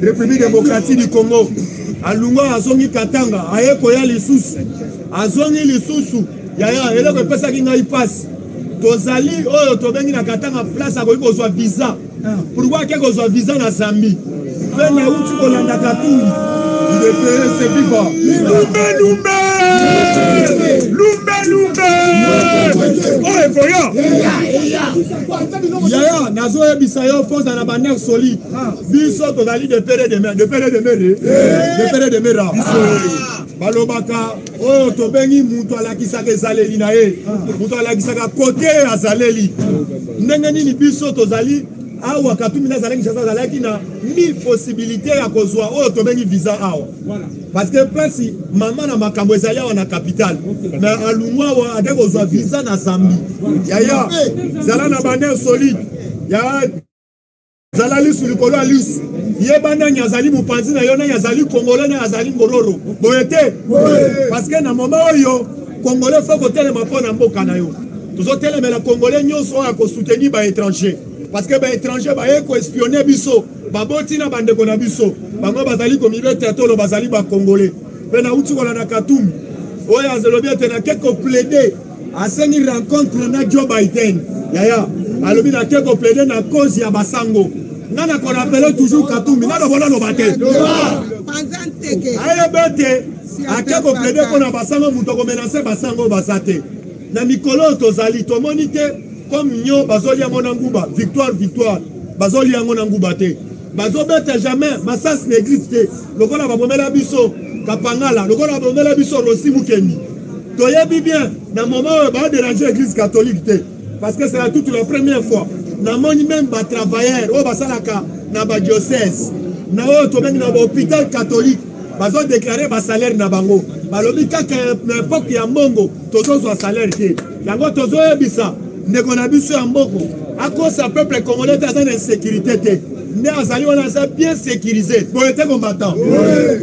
Speaker 5: République démocratique du Congo. Alunga azongi Katanga, aye koya lisusu. Azongi lisusu. Yaya, ele ko pesa ki ngai passe. Tozali oyo tobengi na Katanga place a ko zo visa. Pourquoi ke ko zo visa na Zambie? Pe na uti ko landa Katumbi. Il est c'est vivant. Lumbe. Oh, Ekoya. Yaya, nazo ebisa yo force dans la bannière solide. Biso tozali de pere de mer, de pere de mer. De pere de mer. Balobaka, oh, tobengi mutu alakisaka ezaleli na ye. Mutu alakisaka kote azaleli. Ndenge nini biso tozali awa Katumbi nazalaki chasa zalaki na 1000 possibilités ya kozwa oyo tobengi visa awa. Parce que place maman na makambo ezali awa na capitale. Mais alungwa awa ade kozwa visa na Zambie. Yaya, zala na bannière solide. Ya zalali sur likolo ya lisu. Ye banda nyazali mupanzi na yo na yazali congolais na yazali ngororo. Boyete. Parce que na moment oyo congolais faut kotelema pona mboka na yo. Tozotelemela congolais nyonso oyo akosoutenir ba étranger. Parce que ba étranger ba eko espionner biso, ba boti na bandeko na biso, bango bazali komibe tetolo bazali ba congolais. Pe na uti kola na Katumbi. Oyo azelobi ete na keko plaider asengi rencontre na Joe Biden. Yaya, alobi na keko plaider na cause ya basango. Nana ko rappelle toujours Katumbi, nana bona no bate. Aye bete, akeko plaider ko na basango muto ko menacer basango basate. Na mikolo tozali to monite comme nyo bazoli amona nguba victoire bazoli amona nguba te bazobeta jamais masas n'existe lokola babomela biso kapangala lokola babomela biso rosi mukendi toyebi bien na moment ba déranger l'église catholique te parce que c'est la toute la première fois na moni même ba travailleurs o basalaka na ba diocèse na o to bengi na ba hôpital catholique bazo déclarer ba salaire na bango balobi kaka na époque ya mbongo tozozwa salaire te yango tozoyebisa ndeko na biso ya mboko akosa peuple congolais dans une insécurité te ne azali wana za bien sécurisé boyete combattant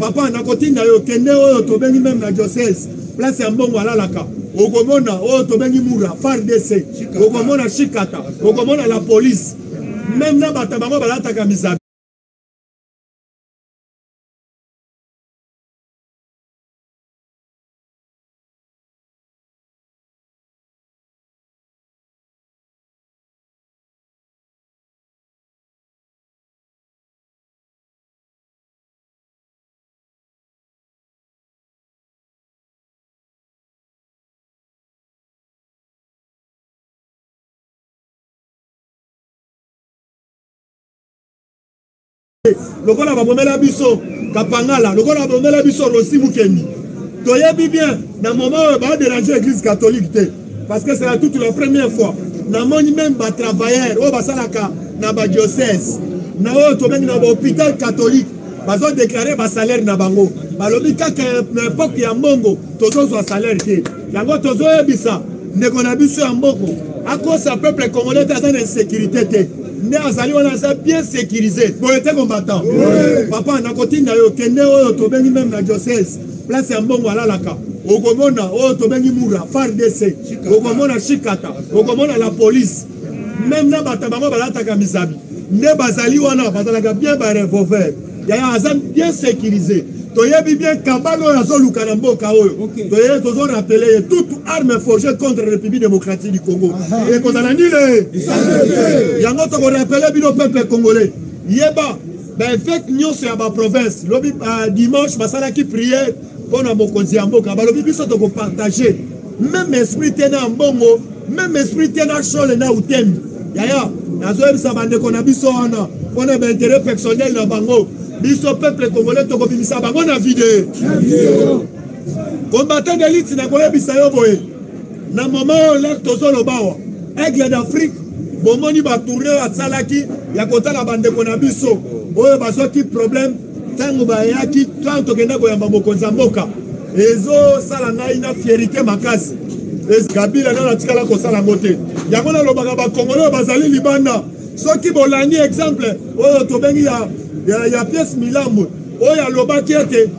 Speaker 5: papa na kotinda yo kende oyo tobengi même na diocèse place ya mbongo alalaka okomona oyo tobengi mura FARDC okomona Chikata okomona la police même na bata bango balataka misabi lokola babomela biso kapangala lokola babomela biso rosi mukendi toyebi bien na moment ba déranger l'église catholique te parce que c'est la toute la première fois na moni même ba travailleurs o basalaka na ba diocèse na o to bengi na ba hôpital catholique bazo déclarer ba salaire na bango balobi kaka na époque ya mbongo tozozwa salaire te yango tozoyebisa ndeko na biso ya mboko akosa peuple congolais dans une insécurité te ne azali wana za bien sécurisé boyete combattant papa na kotinda yo kende oyo tobengi même na diocèse place ya mbongo alalaka okomona oyo tobengi mura FARDC okomona Chikata okomona la police même na bata bango balataka misabi nde bazali wana bazalaka bien ba revolver yaya aza bien sécurisé toyebi bien kabalo oyo azoluka na mboka oyo toyebi tozo rappeler toute arme forgée contre la République démocratique du Congo et kozala ndile yango toko rappeler bino peuple congolais yeba ba effet nyonso ya ba province lobi dimanche basalaki prière pona mokonzi ya mboka balobi biso toko partager même esprit tena mbongo même esprit tena chole na utembi yaya nazoyebisa bandeko na biso wana pona ba intérêt personnel na bango biso peuple congolais toko bimisa bango na vidéo combattant d'élite na koyebisa yo boye na moment lek tozolobawa aigle d'Afrique bomoni ba tourner asalaki ya kotala bandeko na biso oyo bazoki problème ntango bayaki ntango tokenda koyamba mokonzi ya mboka ezosala ngai na fierité makasi Kabila nana tikala kosala yango te yango nalobaka bakongole oyo bazali libanda soki bolandi exemple oyo tobengi ya pièce milambo oyo alobaki ete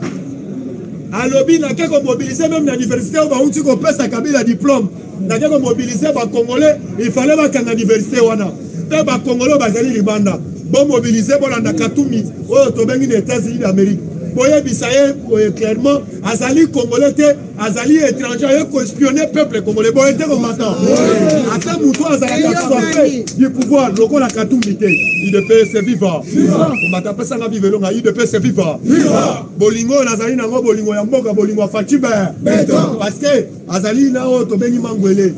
Speaker 5: alobi nake komobilize même na université oyo bauti kopesa Kabila diplôme nake komobilize bakongole il fallait bakanga université wana te bakongole oyo bazali libanda bomobilize bolanda Katumi oyo tobengi na États-Unis d'Amérique boyebisa ye clairement azali congolais te azali étranger ye koespionner peuple congolais boye te komata ata mutu azalaka soifé du pouvoir lokola Katumbi te il de peut se vivre komata pesanga vivelonga il de peut se vivre bolingo nazali nango bolingo ya mboka bolingo ya Fachibe parce que azali na oyo tobengi mangwele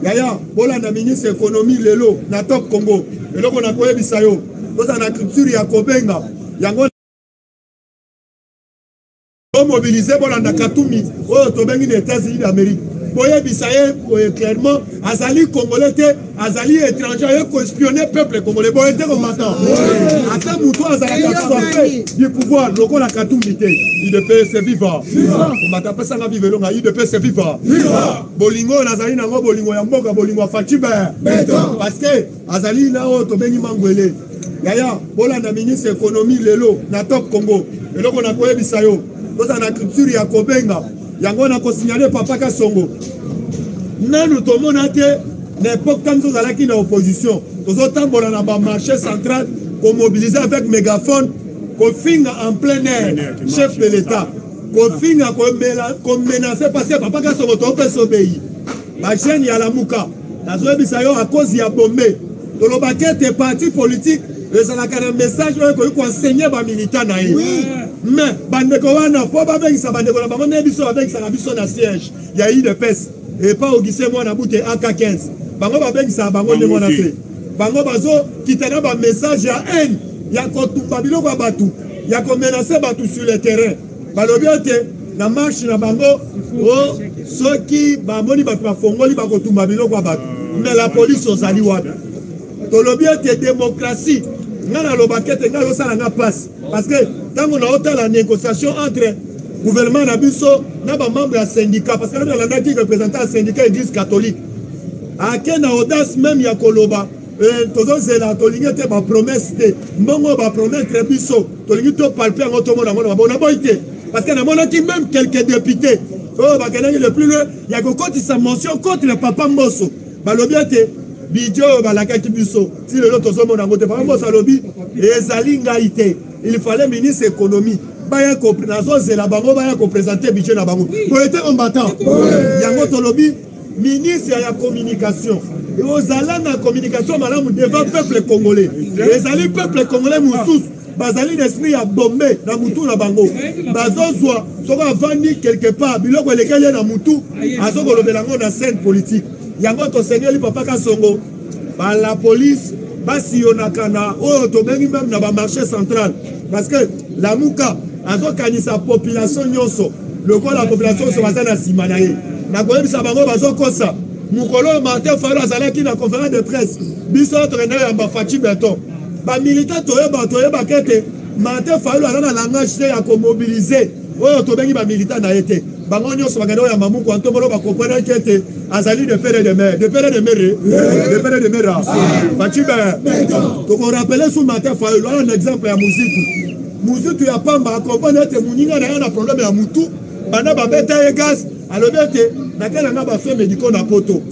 Speaker 5: yaya bolanda ministre économie lelo na top Congo eloko na koyebisa yo toza na culture ya kobenga yango mobiliser bolanda Katumi oyo tobengi na États-Unis d'Amérique boyebisa ye clairement azali congolais te azali étranger ye koespionner peuple congolais boye te komata ata mutu azalaka soifé du pouvoir lokola Katumbi te il de peut se vivre komata pesanga vivelonga il de peut se vivre bolingo nazali nango bolingo ya mboka bolingo ya Fachibe parce que azali na oyo tobengi mangwele yaya bolanda ministre économie lelo na top Congo eloko na koyebisa yo toza na culture ya kobenga yango na kosignale papa Kasongo nanu tomona te na époque tant tozalaki na opposition tozotambola na bamarché central komobiliser avec mégaphone kofinga en plein air chef de l'état kofinga komenace parce que papa Kasongo topesa obeyi bajeune ya lamuka nazoyebisa yo à cause ya bombe tolobaki ete parti politique ezalaka na message oyo koyi koenseigner bamilitant na ye mais bandeko wana po babengisa bandeko na bango nde biso babengisaka biso na siège ya UDPS epa ogise mwana bute AK15 bango babengisaka bango nde mwana te bango bazokita na bamessage ya haine ya kotumba biloko ya bato ya komenace bato sur le terrain balobi ete na marche na bango soki bamoni bato bafongoli bakotumba biloko ya bato mais la police ozali wapi tolobi ete démocratie nga nalobaki ete nga yosala nga place parce que ntango naotala négociation entre gouvernement na biso na bamembre ya syndicat parce que nabi nalandaki représentant ya syndicat église catholique ake na audace même ya koloba tozozela tolingi ete bapromese te mbongo bapromettre biso tolingi topalpe yango tomona yango na mabona boyi te parce que namonaki même quelques députés oyo bakendaki le plus loin ya kokotisa mention contre le papa Mboso balobi ete bidio balakaki biso ti lelo tozomona yango te papa Mboso alobi ezali ngai te il fallait ministre économie baya nazozela bango baya koprésenter budget na bango boye te combattant yango tolobi ministre ya communication ozala na communication malamu devant peuple congolais ezali peuple congolais mosusu bazali l'esprit ya bombe na mutu na bango bazozwa soko avandi quelque part biloko elekeli ye na mutu azokolobela yango na scène politique yango tosengeli papa Kasongo la police basiyonaka na oyo tobengi même na bamarché central parce que lamuka azokanisa population nyonso lokola population nyonso baza na nsima na ye nakoyebisa bango bazokosa mokolo Martin Fayulu azalaki na conférence de presse biso tokenda yamba Fachi Beton bamilita toyebaka ete Martin Fayulu aza na langage te ya komobilize oyo tobengi bamilita na ye te bango nyonso bakenda oyamba muku antombolo bakomprenaki ete azali de pere de mer Fachi Beton tokorapele su Martin Fayulu wana na exemple ya muzitu ya pamba akompone ete muninga na ye na problème ya mutu banda babeta ye gaz alobi ete nakelanga basoin médicaux na poto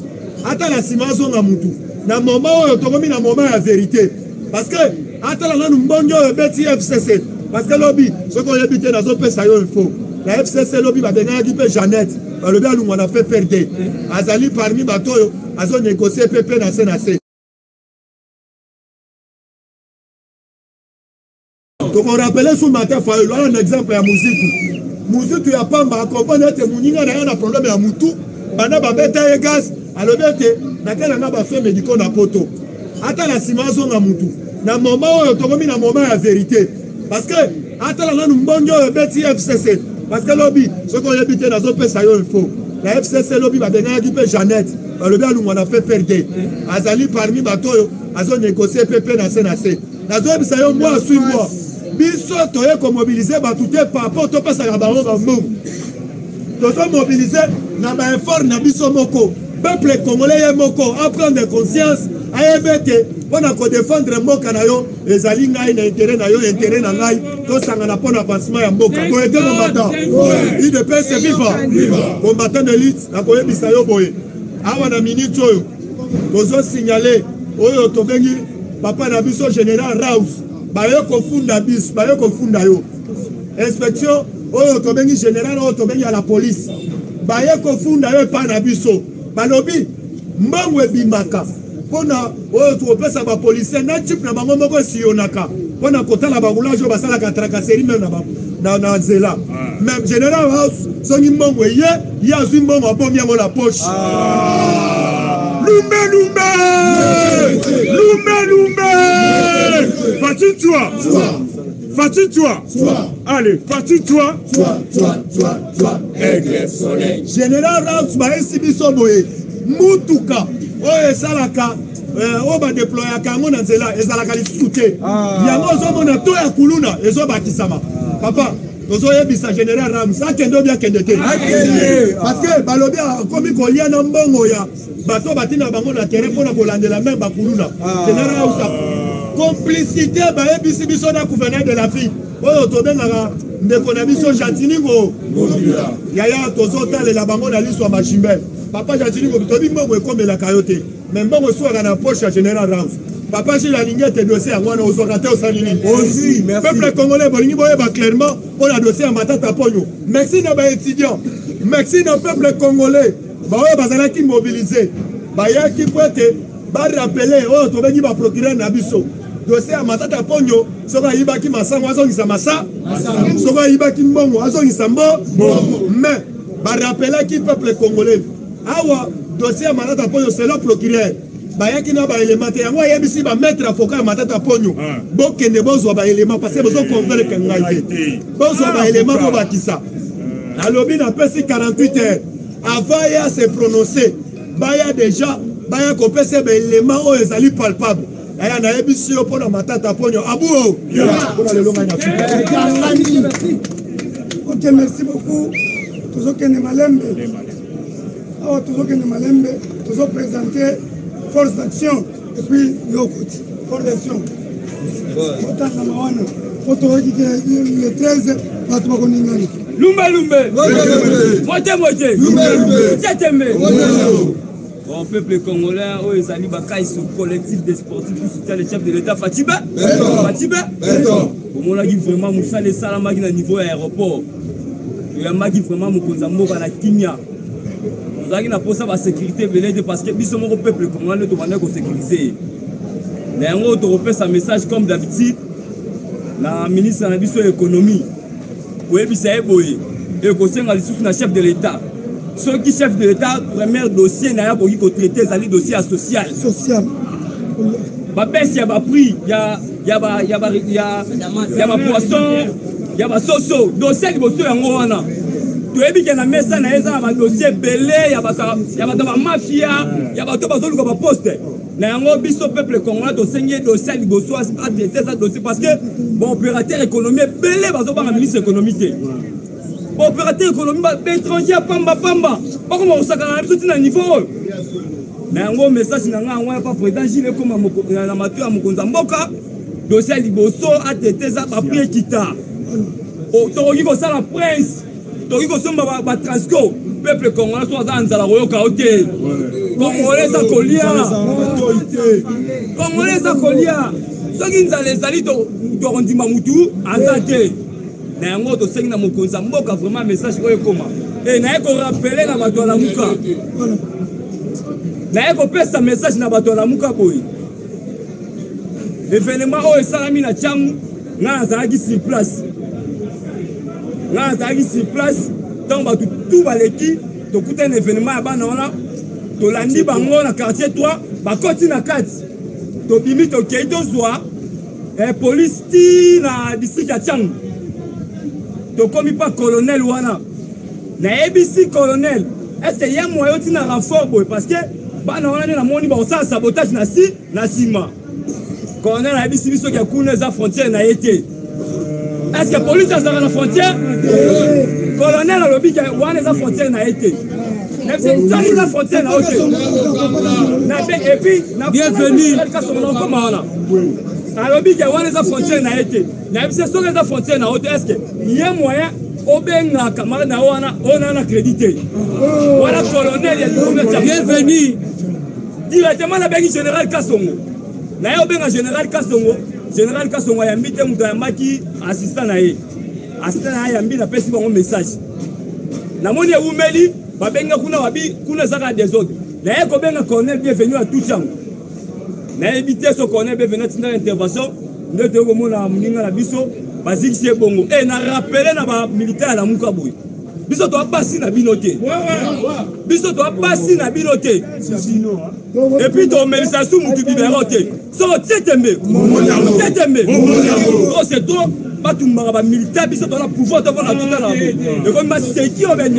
Speaker 5: ata na nsima azonga mutu na moma oyo tokomi na moma ya vérité parce que atala nanu mbongi oyo ebeti FCC parce que lobi soki oyebi te nazopesa yo info na FCC lobi babengaki mpe Jeannette balobi alungwa na PPRD azali parmi bato oyo azonégocie pepe na se tokorapele su Martin Fayulu wana na exemple ya muzitu ya pamba akompone ete muninga na ye na problème ya mutu banda babeta ye gaz alobi ete nakelanga basoin médicaux na poto ata na nsima azonga mutu na moma oyo tokomi na moma ya vérité parce que atala nanu mbongi oyo ebeti FCC parce que lobi soki oyebi te nazopesa yo info na FCC lobi babengaki mpe Jeannette balobi alungwa na PPRD azali parmi bato oyo azonégocie pepe na se nazoyebisa yo mwa asui mwa biso toye komobilize bato te papo topesaka bango bambongo tozomobilize na baeffort na biso moko peuple congolais ye moko aprendre conscience ayebe ete mpona kodefendre mboka na yo ezali ngai na intere na yo intere na ngai tosangana mpona avancement ya mboka boye te combattant idps viva combattant de lutte nakoyebisa yo boye awa na minute oyo tozosignale oyo tobengi papa na biso général Raus baye kofunda biso baye kofunda yo inspection oyo tobengi général oyo tobengi ya la police baye kofunda yo epa na biso balobi mbongo ebimaka mpona oyo tokopesa bapolisier na type na bango moko esiyonaka mpona kotala baroulage oyo basalaka tracasserie meme na nzela même général House songi mbongo ye azwi mbongo abomi yango na poche lumbe Fatigue-toi. Allez, fatigue-toi. Général Rams baesi biso boye mutuka oyo esalaka oyo badeployaka yango na nzela ezalaka lisusu te yango ozomona to ya kuluna ezobakisama papa tozoyebisa général Rams akende obi akende te parce que balobi akomi kolia na mbongo ya bato batina bango na terrain mpona kolandela meme bakuluna général Rams complicité bayebisi biso na gouverneur de l'Afrique oyo tobengaka ndeko na biso Jatiningo yaya tozotalela bango na liso ya machimbe papa Jatiningo tobi mbongo ekomelaka yo te me mbongo eswaka na poche ya général Rams papa jila alingi ete dossier yango wana ozwaka te osali nini peuple congolais bolingi boyeba clairement mpona dossier ya matata ponyo merci na baétudiant merci na peuple congolais baoyo bazalaki mobilisé bayaki po ete barapele oyo tobengi baprocureur na biso dossier ya matata ponyo soki ayibaki masango azongisa masa soki ayibaki mbongo azongisa mbongo mais barapelaki peuple congolais awa dossier ya matata ponyo selon procureur bayaki na baélément te yango ayebisi bametre avocat ya matata ponyo bokende bozwa baélément parce que bozoconvaincre ngai te bozwa baélément bobakisa alobi napesi 48 heures avant ya se prononcer baya déjà baya kopesa baélément oyo ezali palpable aya nayebisi yo mpona matata ponyo abuo mpona lelo ngai na
Speaker 2: ok merci beaucoup tozokende malembe awa tozokende malembe tozoprésente force d'action et puis yokoti force d'action otanga mawana otoyoki le 13 bato bakoningani
Speaker 1: lumbe mote bon peuple congolais oyo ezali bakai sur collectif des sportifs qui soutient le chef de l'état Fatibe omonaki vraiment mosala esalamaki na niveau ya aéroport oyambaki vraiment mokonzi ya mboka na kimia ozalaki na mposa basécurité ebele te parce que biso moko peuple congolais tobandaki kosécurize na yango tokopesa message comme d'habitude na ministre na biso ya économie koyebisa ye boye ekosenga lisusu na chef de l'état soki chef de l'état premier dossier na ya koki kotraite ezali dossier ya social bapesi ya baprix ya bapoisson ya basoso dossier liboso yango wana toyebike na mesa na ye eza na badossier ebele ya bato ya bamafia ya bato bazoluka baposte na yango biso peuple congolais tosengi dossier liboso atraite eza dossier parce que baopérateur économie ebele bazobanga ministre économie te opérateur économique étranger à pamba bakoma kosakana na biso ntina niveau oyo na yango message na ngai yango ya pa président Gilles ekoma na mato ya mokonzi ya mboka dossier ya liboso atete eza bapri ekita tokoki kosala prince tokoki kosomba batransco peuple congolais so aza na nzala koyoka o te congolais eza kolia soki nzala ezali tokondima mutu aza te na yango tosengi na mokonzi ya mboka vraiment message oyo ekoma naye korapele na bato ya lamuka naye kopesa message na bato ya lamuka boye événement oyo esalami na ntiangu ngai nazalaki sur place ntango bato tu baleki tokutani événement ya bana wana tolandi bango na quartier 3 bakoti na kati tobimi tokei tozwa police ti na district ya ntiangu tokomi pa colonel wana nayebisi colonel est-ce que ya moyo tina renfort boye parce que bana wana nde namoni bakosala sabotage na nsima colonel nayebisi biso ke kuna eza frontière na ye te
Speaker 3: Est-ce que la police a la frontière? Colonel a lobby qui a la frontière n'a été. C'est la frontière n'a été. Et puis, bienvenue. A lobby qui a la frontière n'a été. C'est la frontière n'a été. Est-ce qu'il y a moyen au Benga camarade on a crédité. Voilà colonel, il y a bienvenue. Directement la Bengi général Kassongo. Na yo benga général Kassongo ya mbite muto ya maki assistant na ye. Assistant na ya mbina pesi ba message. Na moni ya umeli ba benga kuna wabi kuna saka des autres. Na ye ko benga colonel bienvenue à tout champ. Na éviter ce colonel bienvenue à intervention. Ndoto ko mona muninga na biso baziki se bongo. Et na rappeler na ba militaire la muka boy. Biso to passer na binoté. Biso to passer na binoté. Et puis ton mélissa sous mon libéroté. So tietembe. Oh c'est trop pas tout maraba militaire biso to la pouvoir de voir la totale. Et comme ma c'est qui on vient.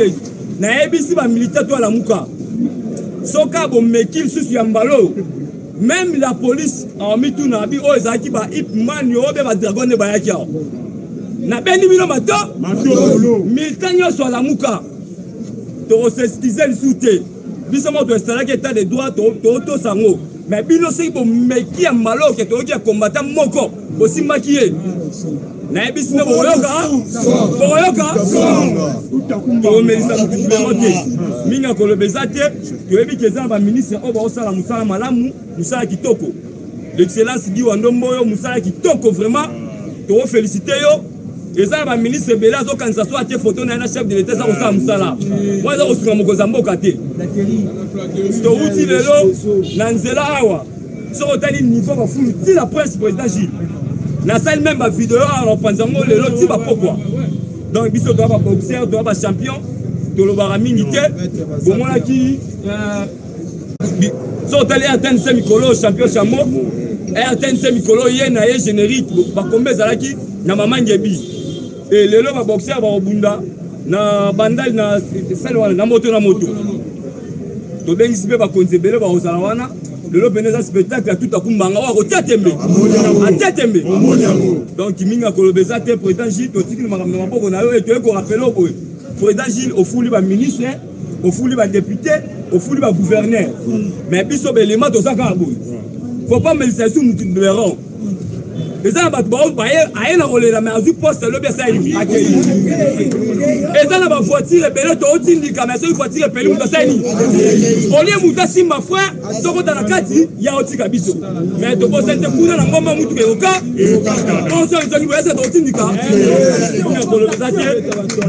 Speaker 3: Na ebisi ba militaire to la muka. Soka bo mekil sous yambalo. Même la police en mitou na bi o ezaki ba ipman yo be ba dragon ne ba yakia. Na beni bino mato militanyo sur la muka to sestizel soute biso mo to installer que état de droit to sango mais bino se bo meki ya malo ke to ki combattant moko aussi maquillé na biso no boyoka to melisa mutubemote minga ko le bezate to ebi kezana ba ministre o ba osala musala malamu musala kitoko l'excellence di wandomboyo musala kitoko vraiment to féliciter yo. Et ça, le ministre Bela, quand ça soit à photo, on a un chef de l'État, ça va ça. Moi, je suis un Mokozambo Kate. C'est au outil de l'eau, Nanzela Awa. Sur le niveau, on fout la presse président Gilles. La salle même, ma vidéo, on prend le lot, tu vas pourquoi. Donc, il doit avoir boxeur, doit avoir champion, de l'Obaramingité. Pour moi, qui. Sur le atteint Semikolo, champion Chamo. Et atteint Semikolo, il y a un générique. Par combien ça qui na maman Ngebi. Et le lot va boxer à Barobunda, na bandal na salwana na moto. To bengi sibe ba konzebele ba ozalawana, le lot beneza spectacle tout à kumbanga wa rotiatembe. Atiatembe. Donc minga kolobeza te président Gilles to tikili makambo maboko na yo et to ko rappeler au président Gilles au fouli ba ministre, au fouli ba député, au fouli ba gouverneur. Mais biso belema to saka boy. Faut pas me laisser sous mutu de rang. Les gens ont aïe la mais à poste le bien ça et ça va voiture et belé to tindi mais ça voiture et pelé muta sani on lieu muta simba frère soko dans la kati ya otika biso mais to poste te kuna na ngoma mutu ke oka on se dit que ça to tindi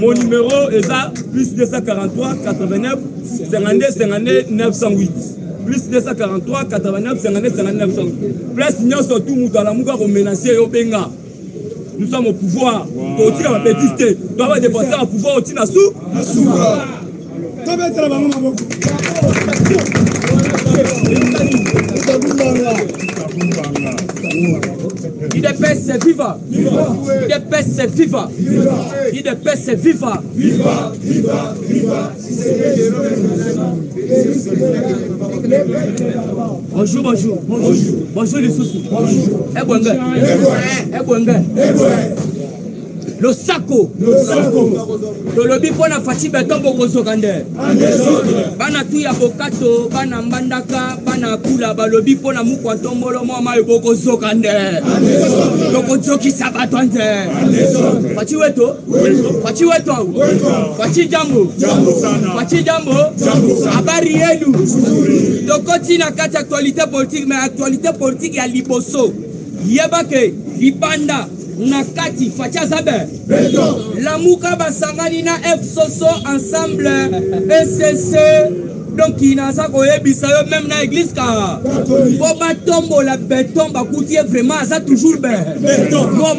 Speaker 3: mon numéro est ça plus 243 89 52 52 908 plus 243 89 59 59 plus nous sommes tout dans la mouka menacer au benga. Nous sommes au pouvoir. Tu as bêtise, tu dois dépenser au pouvoir au tina sous. IDPS c'est viva. IDPS c'est viva. IDPS c'est viva. Viva, viva, viva. Bonjour, bonjour. Bonjour. Bonjour les sous-sous. Bonjour. Le sako. Le lobby pour la fatigue est un peu sokande. Bana tuya bokato, bana mbandaka, bana kula, ba lobby pour la mukwantombo lo mama e boko sokande. Loko joki sabatande. Fati weto? Fati weto? Fati jambo? Fati jambo? Habari yenu. Tokoti na kati actualité politique, mais actualité politique ya liboso. Yebake, ibanda. Nakati Fatia Zabe la Mouka Basangani na F Soso ensemble ECC donc il n'a pas même dans l'église car Boba tombo la béton ba coûter vraiment ça toujours béton moi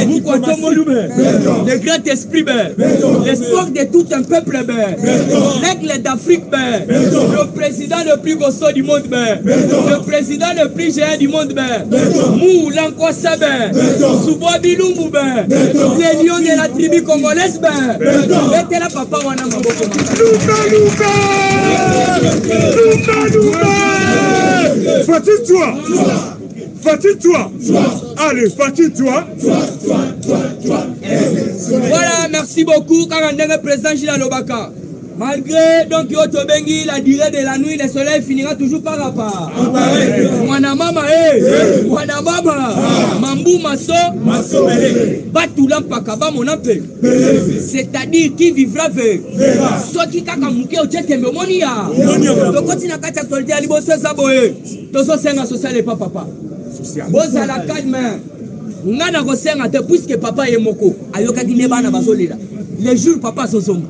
Speaker 3: pourquoi tombo le grand esprit l'espoir de tout un peuple l'aigle d'Afrique le président le plus gossot du monde le président le plus géant du monde Mou Lankosa Soubo Bilumbu les lions de la tribu congolaise était la papa wana maboko
Speaker 5: Fatih toi Fatigue-toi. Allez, fatigue-toi.
Speaker 1: Voilà, merci beaucoup. Quand on est présent, Gilles Lobaka. Malgré donc Yotobengi, la durée de la nuit, le soleil finira toujours par rapport. Mwanamama, Mwanamama, Mambu Maso, Batoulam Pakaba, mon appel. C'est-à-dire qui vivra vers ceux qui kakamouké au tchèque Monia. Donc, quand il n'a qu'à actualité à l'Ibo, c'est ça, boé. Tozo Senga social et pas papa. Boza la calme. Ngana Rosenga, puisque papa est moko. Ayoka Dineba na bazolela. Les jours papa sont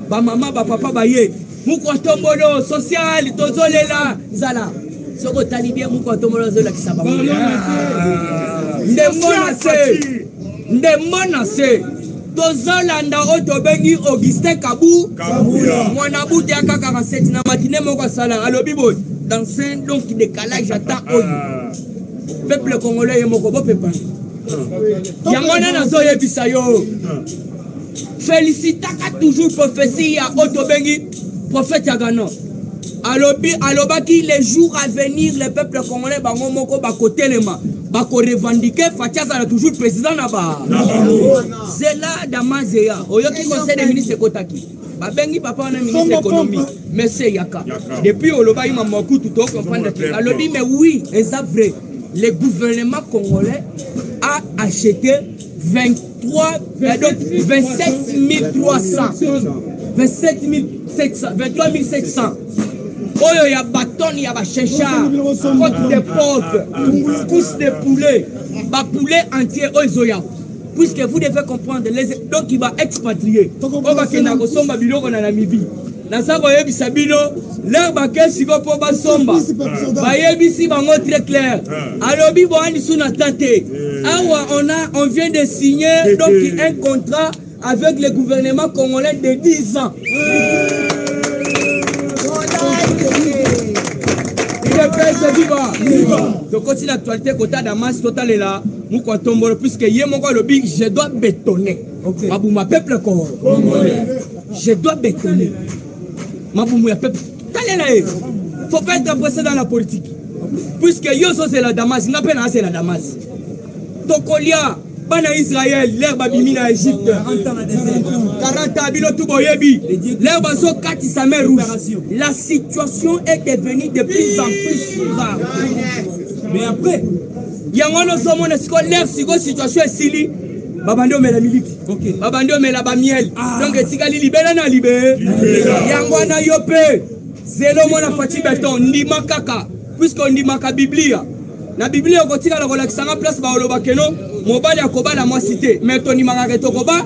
Speaker 1: ba maman ba papa ba ye muko tombolo social tozolela zala soko tali bien muko tombolo zola kisaba ndemona se tozolanda otobengi Augustin Kabuya mwana buti aka 47 na matine moko sala alobi boy dans un donc décalage attend peuple congolais moko bo pepa yangona nazo yebisa yo. Félicitaka toujours prophétie à Otobengi, prophète Yagano. Alobaki les jours à venir, les peuples congolais, bango moko bako telema, bako revendiquer, Fatiaza a toujours président là-bas. C'est là Damazea, Oyoki conseil des ministres Kotaki. Babengi papa on est ministre de l'économie, mais c'est Yaka. Depuis Oloba il m'a beaucoup tout au comprendre. Alobi mais oui, c'est vrai. Le gouvernement congolais a acheté 27 300 27 700 23 700 oyo ya bâton ya ba chercha côte de porc couche de poulet ba poulet entier ozoya puisque vous devez comprendre donc il va expatrier on va kena ko somba biloko na Namibie na sako yebisa bino leur baké siko po ba somba ba yebisi bango très clair alobi bo ani suna tante awa on vient de signer donc un contrat avec le gouvernement congolais de 10 ans. Donc continue l'actualité côté Damas total est là nous tombons puisque yé mon le big je dois bétonner ma peuple congolais je dois bétonner ma peuple faut pas être pressé dans la politique puisque yo c'est la Damas n'a pas c'est la Damas Tokolia bana Israël l'herbe bimina Égypte 40 abilo tout boyebi l'herbe so kati sa mer rouge la situation est devenue de plus en plus grave mais après yangono somo na scolaire siko situation esili babando mela miliki babando mela ba miel donc etikali libela na libé yango na yope zelo mona fati beton ndima kaka puisque on ndima ka biblia na biblia okotika la kolakisanga place ba oloba keno mobali akobala moi cité mais toni mangaka tokoba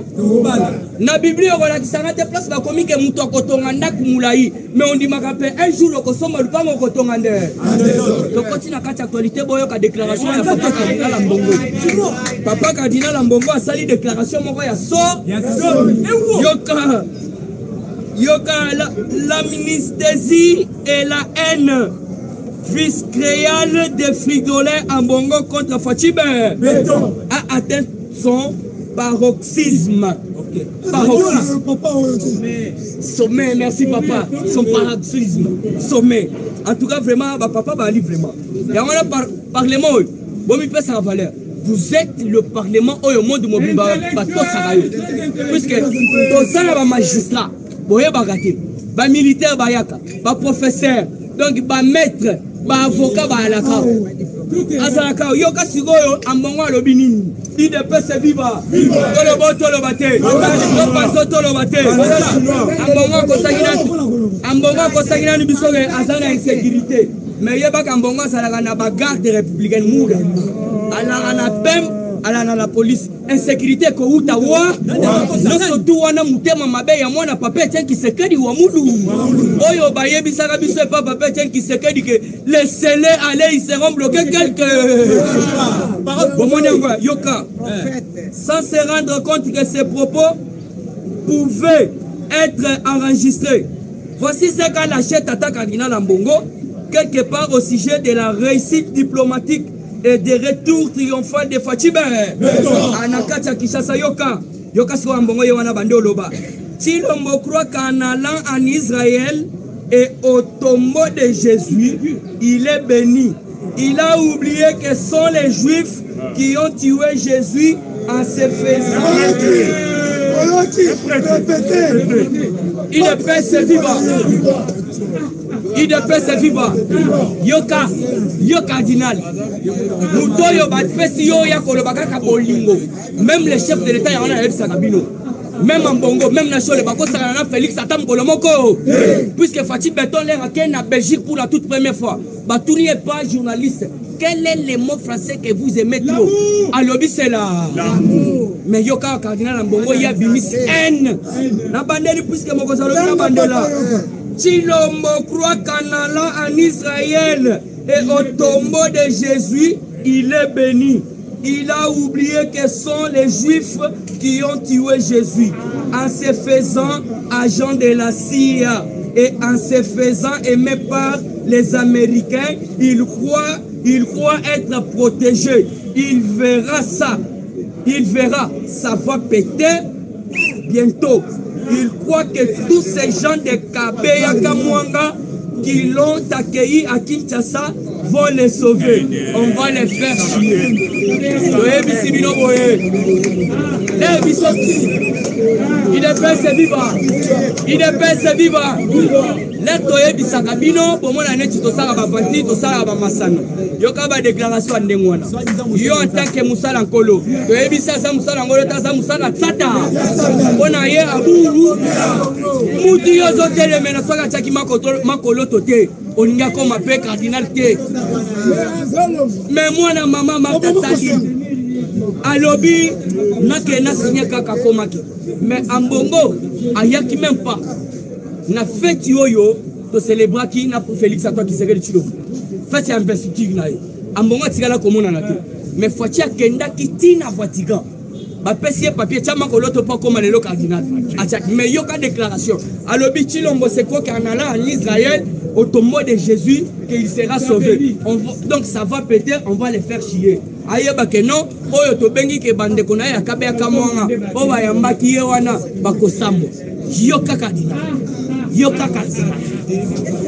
Speaker 1: na biblia okolakisanga te place ba komike muto akotonga ndaku mulai mais on ndimaka pe un jour okosomba lupango okotonga nde tokotina kati actualité boyo ka déclaration ya papa Cardinal Mbongo papa Cardinal Mbongo asali déclaration moko ya so yoka la ministésie et la haine vice-créale de Frigolais en Bongo contre Fatibe a atteint son paroxysme. Sommet, merci papa. Son paroxysme. Sommet. En tout cas, vraiment, papa va aller vraiment. Et on a parlement. Bon, il peut sa valeur. Vous êtes le parlement au monde de Mobimba. Puisque tous les magistrats, les militaires, les professeurs, donc les maîtres, ba avocat ba alaka azalaka yoka sigoyo ambongo lobi nini IDP se viva tolo bate ambongo ko sagina ni bisoge azana insécurité mais yeba ambongo azalaka na ba garde républicaine muga ala na pem ala na la police insécurité ko utawa no sotu wana mutema mabe ya mwana papa tien qui sekedi wa mudu oyo bayebi saka biso papa tien qui sekedi que les scellés allez ils seront bloqués quelque yoka sans se rendre compte que ces propos pouvaient être enregistrés. Voici ce qu'a lâché Tata Cardinal Mbongo quelque part au sujet de la réussite diplomatique et des retours triomphants de Fatibe. Anakacha Kishasa yoka siko Mbongo yewana bande oloba. Chilombo croit qu'en allant en Israël et au tombeau de Jésus, il est béni.
Speaker 4: Il a oublié que ce sont les Juifs qui ont tué Jésus en se faisant. Il ne peut se vivre. Il ne peut se vivre. Yo cardinal. Mutoyo batpesi yo ya kolobaka kabolingo. Même le chef de l'État y en a Sabino. Même en Bongo, même nation, le Bako Sarana Félix Atam Kolomoko. Puisque Fatih Beton l'air à Belgique pour la toute première fois. Batouni n'est pas journaliste. Quel est le mot français que vous aimez trop? Alobi c'est l'amour. Mais Yoka cardinal en Bongo, il y a bimis haine. La bandelle, puisque mon conseil la bandelle là. Chilombo croit qu'en allant en Israël et au tombeau de Jésus, il est béni. Il a oublié que ce sont les Juifs qui ont tué Jésus en se faisant agent de la CIA et en se faisant aimer par les Américains. Il croit être protégé. Il verra ça. Il verra. Ça va péter bientôt. Il croit que tous ces gens de Kabeya Kamwanga qui l'ont accueilli à Kinshasa vont les sauver. On va les faire chier. Il ne peut se vivre. Il ne peut se vivre. L'Etoye Bisakabino, pour moi, l'année, tu te sers à Bafanti, tu sers à Massano. Yoka ba déclaration à Ndengwana. Yo en tant que Moussa Lankolo. Tu es bisa sa Moussa Lankolo, ta sa Moussa Latsata. On a hier à Bourou. Mouti yozo tele mena soka tchaki makolo tote. On y a comme appelé cardinal T. Mais moi, na maman m'a tataki. À lobby, n'a signé kaka komaki. Mais en Bongo, ayaki même pas. Na fête yoyo, to célébrer qui n'a pour Félix à toi qui serait le chilo. Fête c'est investiture naï. En Bongo tigala comme on a naté. Mais faut tia kenda qui tina voitiga. Ba pesier papier tchama koloto pas comme le cardinal. Achak mais yoka déclaration. À lobby chilombo c'est quoi qu'en allant en Israël au tombeau de Jésus qu'il sera sauvé. Donc ça va péter, on va les faire chier. Ayeba que non, oyo to bengi ke bande kona ya kabe akamwanga. O ba yambaki wana bakosambo. Yoka cardinal. Yoka cardinal.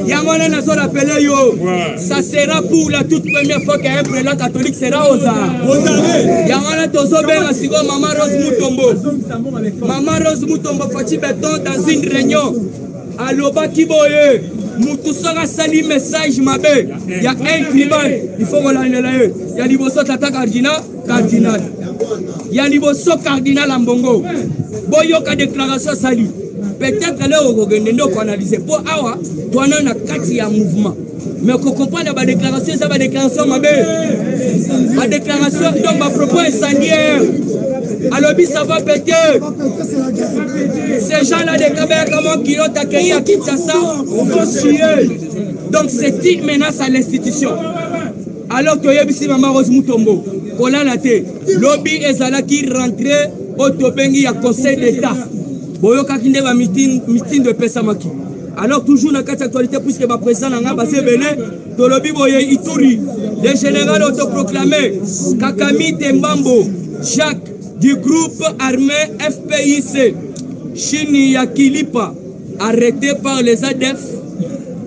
Speaker 4: Yamana na zone appelé yo. Ça sera pour la toute première fois qu'un prélat catholique sera aux arts. Yamana tozo benga sigo Maman Rose Mutombo. Maman Rose Mutombo Fatih Beton dans une réunion. Aloba Kiboye. Moutou sera sali message mabe. Il y a un tribal. Il faut qu'on l'annule. Il y a Liboso Tata Cardinal. Il y a Liboso Cardinal Ambongo. Boyoka déclaration sali. Peut-être là au Rogendo qu'on analyse. Pour Awa, toi on a 4 mouvement. Mais qu'on comprend la déclaration, ça va déclaration mabe. Ma déclaration donc ma propos incendiaire. Alors ça va péter. Ces gens-là de Kabaya comment qui ont accueilli à Kinshasa vont chier. Donc c'est une menace à l'institution. Alors que Yebisi Maman Rose Mutombo, Kolanate, lobby ezala qui rentrait au Tobengi à Conseil d'État. Boyoka Kinde va meeting de Pesamaki. Alors toujours dans cette actualité puisque ma président n'a pas béné, Tolobi Boye Ituri, le général autoproclamé, Kakami Tembambo, Jacques du groupe armé FPIC, Chini Yakilipa, arrêté par les ADF,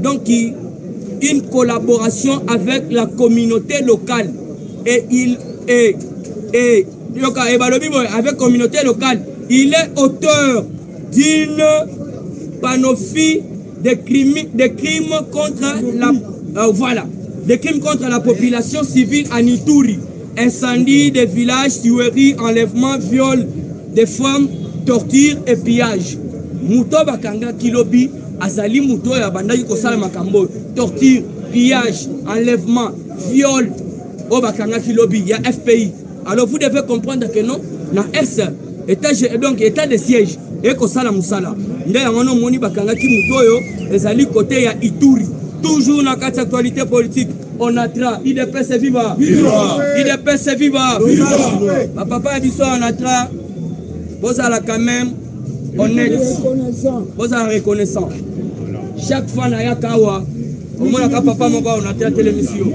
Speaker 4: donc une collaboration avec la communauté locale. Et il est, avec la communauté locale, il est auteur d'une panoplie de crimes contre la population civile en Ituri. Incendie des villages, tueries, enlèvement, viol des femmes, torture et pillage. Mouto bakanga kilobi, azali mouto ya bandaki kosala makambo, torture, pillage, enlèvement, viol, o bakanga kilobi, ya FPI. Alors vous devez comprendre que non, na S, état de siège, et kosala musala. Nde yangono moni bakanga ki mouto yo, ezali côté ya Ituri. Toujours dans cette actualité politique, on a tra, il est pressé vivant. Il est pressé vivant. Papa a dit ça, on a tra. Vous allez quand même honnête. Vous allez reconnaissant. Chaque fois, on a yakawa. Au moins, papa, on a tra télévision.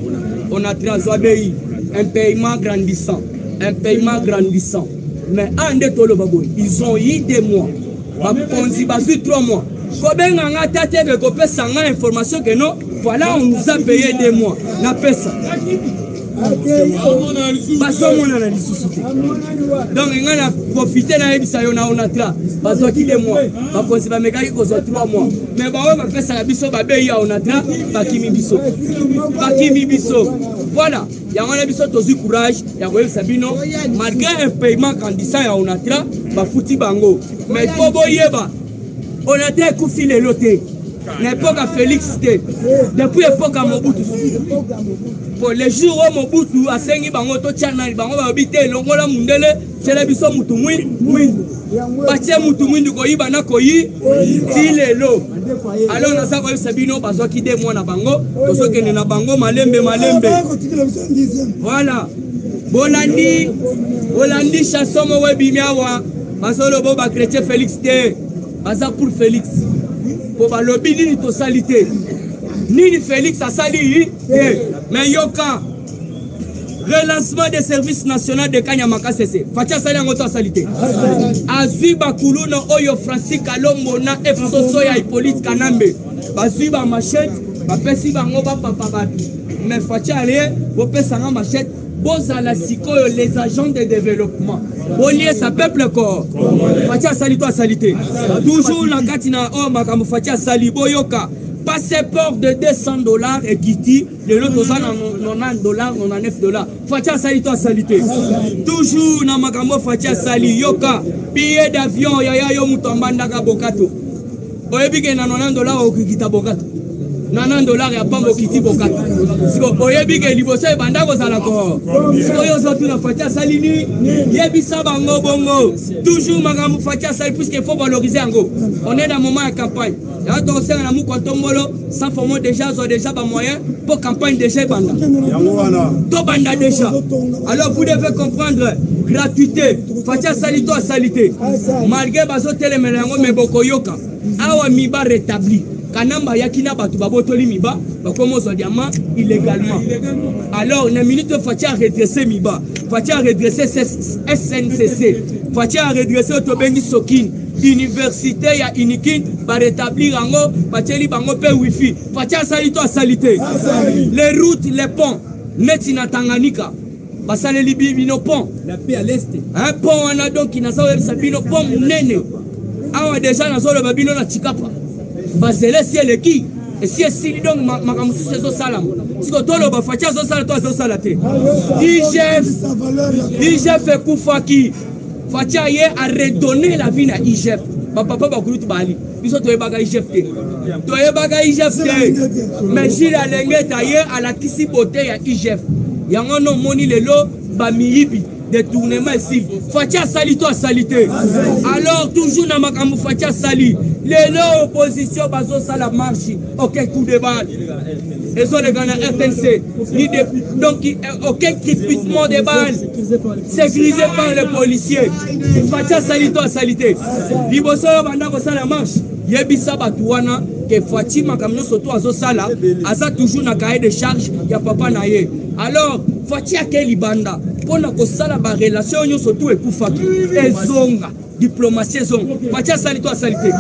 Speaker 4: On a tra Zoabei. Un paiement grandissant. Un paiement grandissant. Mais en détolo baboui, ils ont eu des mois. On s'y base 3 mois. Combien on a tâté de copier sans information que non, Voilà, on nous a payé 2 mois. La paix ça. Donc, on a profité de ça, on a parce que 2 mois. Parce que 3 mois. Mais on va faire ça, on a voilà. Il y a un courage, il y a un Sabino, malgré un paiement grandissant, on a bah fouti bango. Mais il faut boyeba. On a été couffé les lotés. L'époque à Félix T. Depuis l'époque à Mobutu. Pour les jours où Mobutu a sengi bango to chana bango ba habiter longola mundele chez biso mutu mwindu. Batia mutu mwindu ko yiba na koyi tilelo. Alors on a ça comme Sabino bazo ki 2 mois na bango, tozo kene na bango malembe. Voilà. Bolandi chanson mo webimiawa. Bazo lo bo ba chrétien Félix T. Baza pour Félix. Pour le lobby ni totalité. Ni Félix a sali. Mais yoka. Relancement des services nationaux de Kanyamaka CC. Fatia sali en auto salité. Azui bakulu no oyo Francis Kalombo na F Soso ya Hippolyte Kanambe. Bazui ba machette, ba pesi bango ba papa. Mais Fatia aller, bo pesa nga machette. Bozala sikoyo les agents de développement. Bolier sa peuple corps. Fatia sali toi salité. Toujours la katina o makamu Fatia sali boyoka. Passeport de $200 et Kitty, le lot aux $90, $99. Fatia sali toi salité. Toujours na makamu Fatia sali yoka. Billet d'avion yaya yo mutambanda ka bokato. Oyebike na $90 okikita bokato. $90 ya pambo kiti bokato. Siko oyebike liboso e banda ko sala ko. Siko yo sotu na Fatia salini yebisa bango bongo. Toujours makambu Fatia sali puisqu'il faut valoriser ango. On est dans un moment de campagne. Là on sait na mu kontombolo sans former déjà ba moyen pour campagne déjà banda. To banda déjà. Alors vous devez comprendre gratuité. Fatia sali to salité. Malgré bazo telemelango me bokoyoka. Awa miba rétabli. Kanamba yakina batu babotoli miba bakomo zo diamant illégalement. Alors na minute Fatia redresser miba, Fatia redresser SNCC, Fatia redresser Tobengi Sokin, université ya Inikin ba rétablir ango, bateli bango pe wifi. Fatia salito a salité. Les routes, les ponts, netina Tanganyika. Basale libino pont, la paix à l'est. Un pont on a donc qui n'a pas sabino pont nene. Awa déjà na zolo babino na Chikapa. Basele si elle qui et si elle donc makamusu sezo salam si ko tolo ba fatia zo sala to zo salate IGF Koufaki Fatia ye a redonné la vie à IGF papa ba kurutu bali biso to ebaga IGF mais Gilles Alengeta ye à la kisi beauté ya IGF yango no moni lelo ba miyibi détournement ici. Fatia sali toi salité. Alors toujours na makambu Fatia sali. Les opposition bazo sala marche. Aucun coup de balle. Et sont les gars RTNC. Donc aucun crépitement de balles. Sécurisé par les policiers. Fatia sali toi salité. Liboso banda ko sala marche. Yebisa batuana que Fatima comme nous surtout azo sala aza toujours na cahier de charge ya papa na ye. Alors Fatia ke libanda pour na ko sala ba relation yo surtout ekufaki ezonga diplomatie zonga Fatia sali toi salité.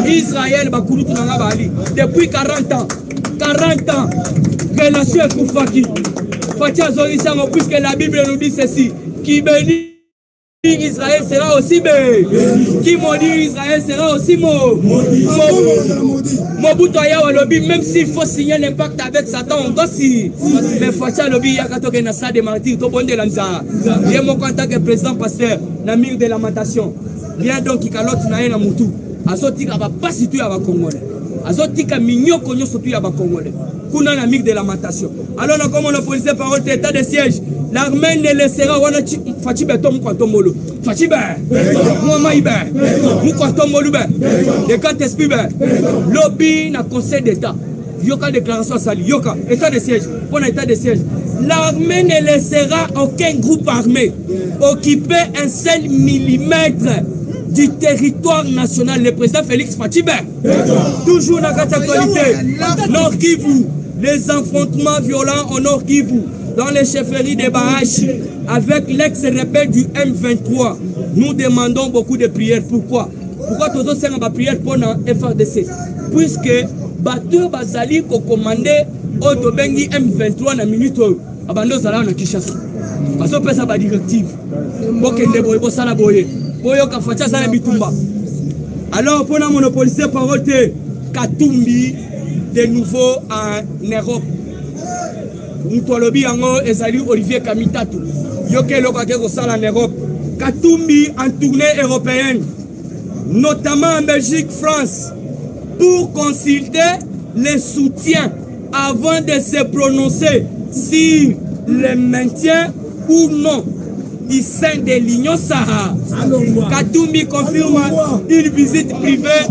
Speaker 4: Israël ba kulutu na bali depuis 40 ans relation ekufaki Fatia zori sango puisque la Bible nous dit ceci qui bénit Israël sera aussi béni. Qui maudit Israël sera aussi maudit. Mobutu aya lobby, même s'il faut signer l'impact avec Satan, on doit signer. Mais Fatia lobby yakato ke na sa de martyr to bonde lanza. Ye mo en tant que président pasteur na mire de lamentation. Bien donc ki kalote na ye na mutu. Azotika ba pasi tu ya ba Congolais. Azotika minyo konyo sotu ya ba Congolais. Kuna na mire de lamentation. Alors on comme le policier parole état de siège. L'armée ne laissera wana Fachibe to mukwatomolo. Fachibe. Mama ibe. Mukwatomolo be. De quand esprit be. Lobby na conseil d'état. Yoka déclaration sali. Yoka état de siège. Pour état de siège. L'armée ne laissera aucun groupe armé occuper un seul millimètre du territoire national. Le président Félix Fachibe. Toujours dans cette actualité. Nord Kivu. Les affrontements violents au Nord Kivu. Dans les chefferies des Bahachi, avec l'ex-rebelle du M23, nous demandons beaucoup de prières. Pourquoi? Pourquoi tous ces prières pour la FRDC? Puisque bato bazali ko commander auto bengi M23 na minute oyo abando zala na Kinshasa baso pesa ba directive bokende boye bosala boye boyo ka facha sana bitumba. Alors pour la monopoliser parole te Katumbi de nouveau en Europe. Ntolobi yango ezali Olivier Kamitatu yoke lokake ko sala en Europe. Katumbi en tournée européenne, notamment en Belgique, France, pour consulter les soutiens avant de se prononcer sur le maintien ou non du sein de l'Union Sahara. Katumbi confirme une visite privée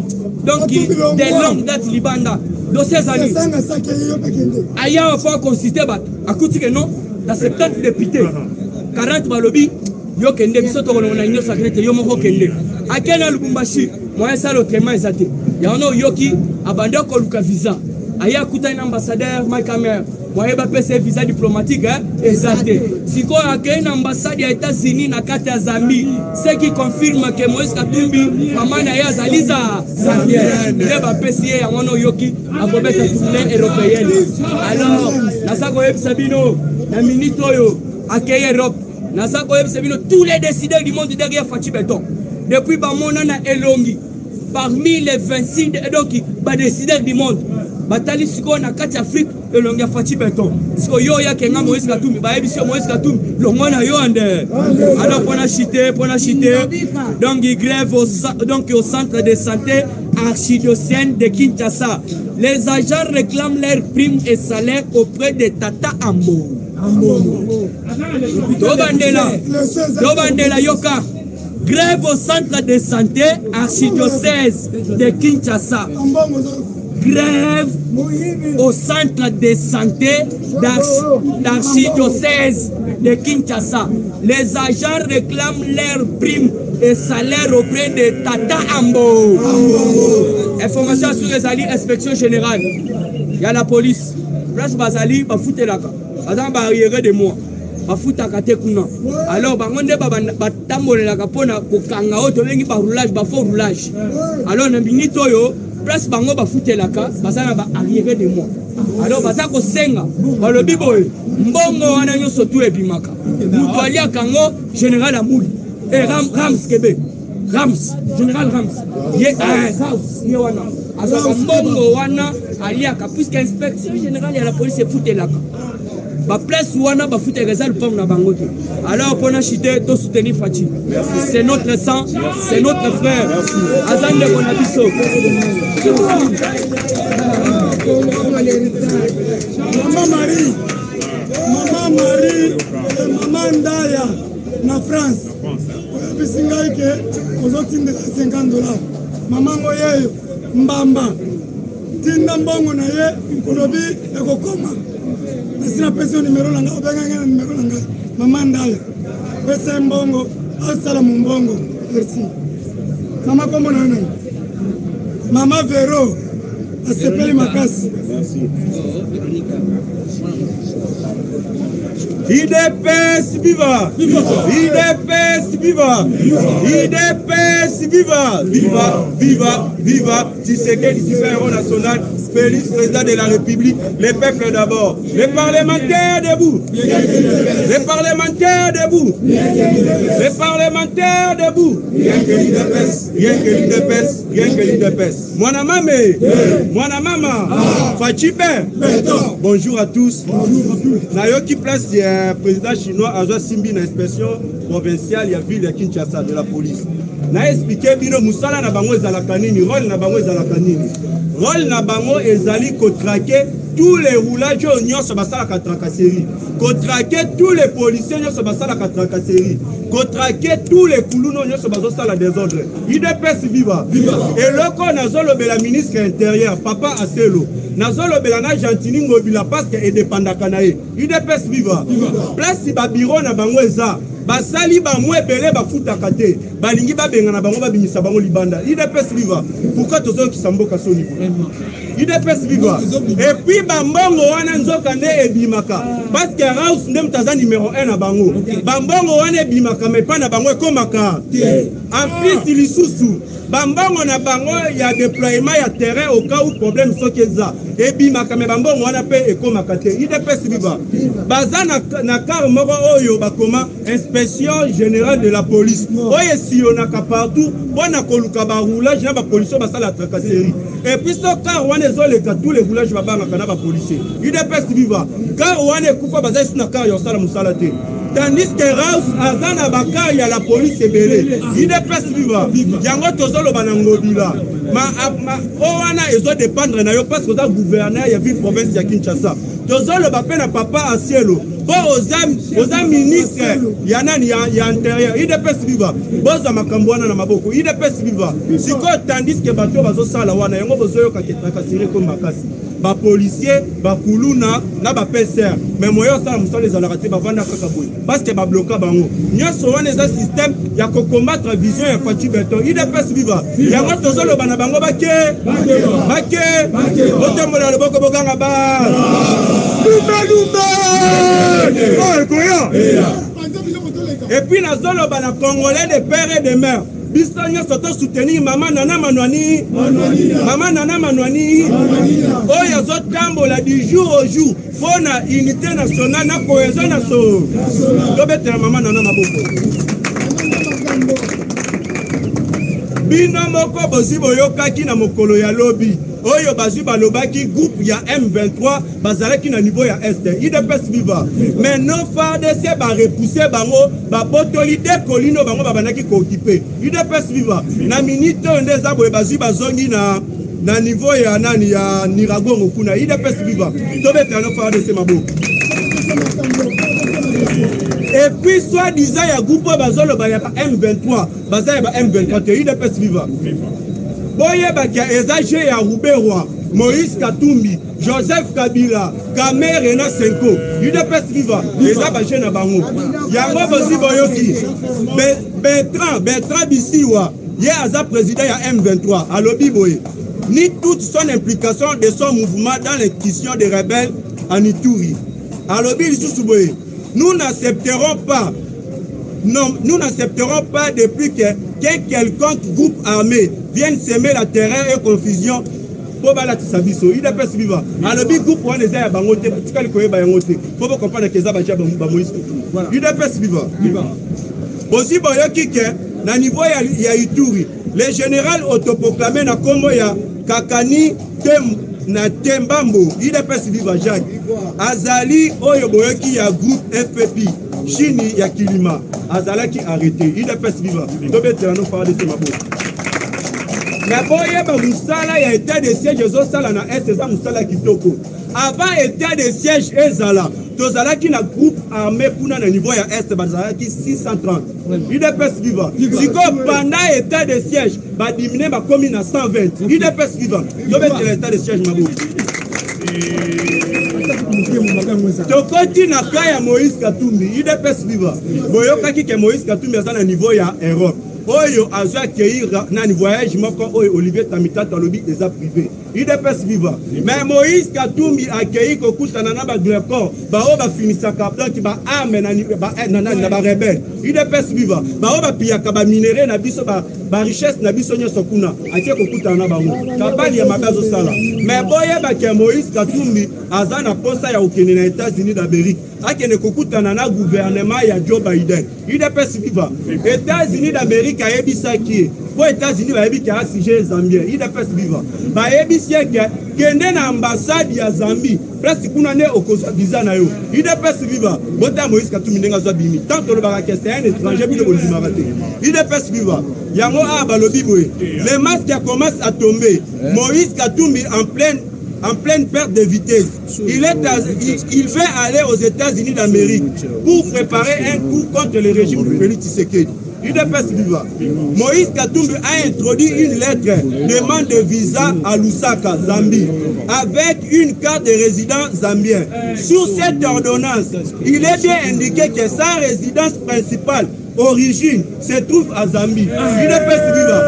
Speaker 4: donc de longue date Libanda. Dans ces années, Aya va consulter à côté que non, dans 70 députés, 40 balobi. Yo kende biso to na Union Sacrée yo moko kende akena Lubumbashi moyen salo tema ezate ya ono yoki abanda ko luka visa aya kuta na ambassadeur Makamer moyen ba pese visa diplomatique ezate siko akena ambassade ya États-Unis na kati ya Zambie ce qui confirme que Moïse Katumbi amana ya zaliza Zambie ne ba pese ya ono yoki akobeta tournée européenne. Alors na sako ebisabino na minute oyo akeye Europe. Tous les décideurs du monde derrière Fachi Beton. Depuis Bamonana et Longi, parmi les 26 donc, décideurs du monde, Batali Siko na Kati Afrique et Longi Fachi Beton. Siko yo ya kenga Moïse Katumbi, Baebisio Moïse Katumbi, Longona yo ande. Alors pour la chité, donc il grève au centre de santé archidiocène de Kinshasa. Les agents réclament leurs primes et salaires auprès de Tata Ambo. Dobandela Yoka, grève au centre de santé archidiocèse de Kinshasa. Grève au centre de santé d'archidiocèse de Kinshasa. Les agents réclament leurs primes et salaires auprès de Tata Ambo. Information sur les alliés, inspection générale. Il y a la police. Place Bazali, Bafouté Laka. Bazan barrière de moi. Bafouta Kate Kuna. Alors, Bangonde Batamole Laka Pona, Kokanga, Otolengi, Baroulage, Bafo roulage. Alors, Nambinitoyo, place Bango Bafouté Laka, Bazan barrière de moi. Alors, Bazako Senga, le Biboy, Mbongo, Ananyo Sotou et Bimaka. Moutoalia Kango, Général Amouli. Et Rams Québec. Rams, Général Rams. Yewana. Alors, Mbongo Wana, Aliaka, puisque l'inspection générale et la police est foutée là. Ba place Wana, ba foutée réserve pour na bangote. Alors, pour nous chiter, tout soutenir Fachi. C'est notre sang, c'est notre frère. Azan de Bonabiso.
Speaker 2: Maman Marie, Maman Ndaya, na France. Bisinga ike, ozotinde $50. Maman Ngoyeyo, Mbamba. Tinda mbongo na ye, Nkolobi, ekokoma. Nasina pesi yo numero langa, obenga ngana numero langa. Maman Ndaya. Pesa mbongo, asala mbongo. Merci. Mama kombo na nani? Mama Vero, asepeli makasi. Merci.
Speaker 5: IDPS viva! IDPS viva! IDPS viva! Viva! Viva! Viva! Tshisekedi, héros national, Félix, président de la République, les peuples d'abord. Les parlementaires debout! Les parlementaires debout! Les parlementaires debout! Rien que l'IDPS! Rien que l'IDPS! Rien que l'IDPS! Mwana mame! Mwana mama! Fachipe! Bonjour à tous! Nayoki place président chinois Azwa Simbi na inspection provinciale ya ville ya Kinshasa de la police. Na expliqué bino musala na bango ezalaka nini, rôle na bango ezalaka nini. Rôle na bango ezali ko traquer tous les roulages nyonso basala ka tracasserie. Ko traquer tous les policiers nyonso basala ka tracasserie. Ko traquer tous les kuluno nyonso bazosala désordre. IDPS viva. Et loko nazolo bela ministre intérieur Papa Aselo. Nazolo belana Gentini Ngobila parce que indépendant nae. IDPS viva. Place ba bureau na bango eza. Basali ba mwebele ba futa kate. Balingi ba benga na bango ba binisa bango libanda. IDPS viva. Pourquoi tozo ki samboka so niveau? UDPS viva. Et puis bambongo wana nzoka nde ebimaka. Parce que House nde mtaza numéro 1 na bango. Bambongo wana ebimaka mais pas na bango ekomaka. En plus lisusu bambongo na bango ya déploiement ya terrain au cas où problème sokeza. Ebimaka mais bambongo wana pe ekomaka te. UDPS viva. Baza na car moko oyo bakoma inspection générale de la police. Oyo siyonaka partout bona koluka ba roulage na ba police basala tracasserie. Et puis ce car wana ezoleka tous les roulages babanga na ba policier. UDPS viva. Car wana kufa baza sur na car yo sala musala te. Tandis que House azana bakar ya la police ebele. UDPS viva. Yango tozolo banangobila. Ma owana ezo dépendre na yo parce que za gouverneur ya ville province ya Kinshasa. Tozolo bape na papa a cielo. Bo ozam ministre ya nani ya intérieur. UDPS viva. Boza makambo wana na maboko. UDPS viva. Siko tandis que bato bazo sala wana yango bozoyo kakasire ko makasi. Ba policier, ba kuluna na ba PCR. Mais moyo sala musala les alakate ba vanda kaka boy. Parce que ba bloquer bango. Nyoso wana eza système ya ko combattre vision ya Fati Beton. UDPS viva. Yango tozolo bana bango bake. Bote mola le boko boganga ba. Et puis na zolo bana congolais de père et de mère. Bistanyo soto soutenir maman Nana Manwani. Maman Nana Manwani. Oyo zo tambola du jour au jour. Fona unité nationale na cohésion nationale. Dobetela maman Nana Maboko. Bino moko bozi boyokaki na mokolo ya lobby. Oyo bazu balobaki groupe ya M23 bazalaki na niveau ya Est. UDPS viva. Mais non FARDC ba repousser bango ba botoli de kolino bango babanaki ko occuper. UDPS viva. Na minute ndeza boye bazu bazongi na niveau ya nani ya Niragongo kuna. UDPS viva. Tobeta no FARDC maboko. Et puis soi-disant ya groupe bazolo ba ya M23 bazaya ba M23 UDPS viva. Boye bakia ezaje ya Rouberoi, Moïse Katumbi, Joseph Kabila, Kamere na Senko, UDPS viva, eza baje na bango. Yango bozi boyoki. Bertrand Bisiwa, ye aza président ya M23, alobi boye. Ni toute son implication de son mouvement dans les questions des rebelles en Ituri. Alobi lisusu boye. Nous n'accepterons pas. Non, nous n'accepterons pas depuis que quelconque groupe armé vienne semer la terreur et confusion pour la Tissabiso. UDPS viva. Alors, le groupe pour les airs bangote, tu peux le bayangote. Faut pas comprendre que ça va déjà Moïse. UDPS viva. Aussi, boyoki ke na niveau ya Ituri, les généraux autoproclamés na Kombo ya Kakani na Tembambo. UDPS viva Jacques. Azali oyo boyoki ya groupe FPP. Chini ya Kilima azalaki arrêté. UDPS viva. Tobetela no FARDC maboko. Na boye ba musala ya état de siège zo sala na est za musala kitoko. Avant état de siège ezala tozalaki na groupe armé kuna na niveau ya est bazalaki 630. UDPS viva. Siko pendant état de siège ba diminuer ba komi na 120. UDPS viva. Tobetela état de siège maboko. Tokoti na kaya Moïse Katumbi, UDPS viva. Boyokaki ke Moïse Katumbi aza na niveau ya Europe. Oyo azo accueillir na voyage moko oyo Olivier Tamitato alobi eza privé. UDPS viva. Mais Moïse Katumbi accueilli kokutana na ba Glecor, ba o ba finisa kaplan ki ba arme na ba rebelle. UDPS viva. Ba o ba piyaka ba minerai na biso ba richesse na biso nyoso kuna. Atie kokutana na bango. Kabali ya mabazo sala. Mais boye ba ke Moïse Katumbi aza na posa ya okene na États-Unis d'Amérique. Akene kokutana na gouvernement ya Joe Biden. UDPS viva. États-Unis d'Amérique a ebisaki. Pour États-Unis ba ebiki a sujet Zambie. UDPS viva. Ba ebisi kende na ambassade ya Zambie. Presque kuna ne okoza visa na yo. UDPS viva. Bota Moïse Katumbi ndenga zo bimi. Tant to le baraka c'est un étranger bino bolima raté. UDPS viva. Yango a balobi boye. Les masques commencent à tomber. Moïse Katumbi en pleine perte de vitesse. Il veut aller aux États-Unis d'Amérique pour préparer un coup contre le régime de Félix Tshisekedi. UDPS viva. Moïse Katumbi a introduit une lettre demande de visa à Lusaka, Zambie, avec une carte de résident zambien. Sur cette ordonnance, il est bien indiqué que sa résidence principale, origine, se trouve à Zambie. UDPS viva.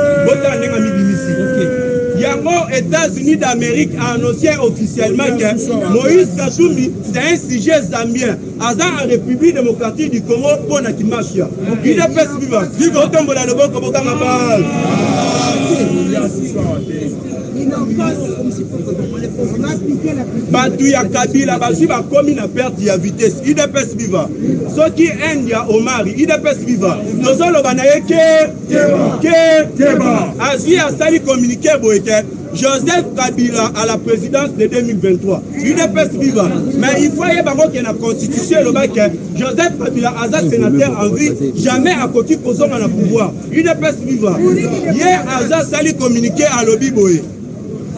Speaker 5: Yango
Speaker 6: aux États-Unis d'Amérique a annoncé officiellement que Moïse Katumbi, c'est un sujet zambien. Aza en République démocratique du Congo pour la Kimafia. Il est pas suivant. Vive au tombeau dans le bon comme au Mabal. Batu ya Kabila bazu ba komi na perte ya vitesse IDPS viva soki India Omari IDPS viva tozolo banaye ke azi asali communiqué boyeke Joseph Kabila à la présidence de 2023 IDPS viva mais il faut y avoir que la constitution le bac Joseph Kabila aza sénateur en vie jamais à côté posant dans le pouvoir IDPS viva hier aza sali communiqué à lobby boy.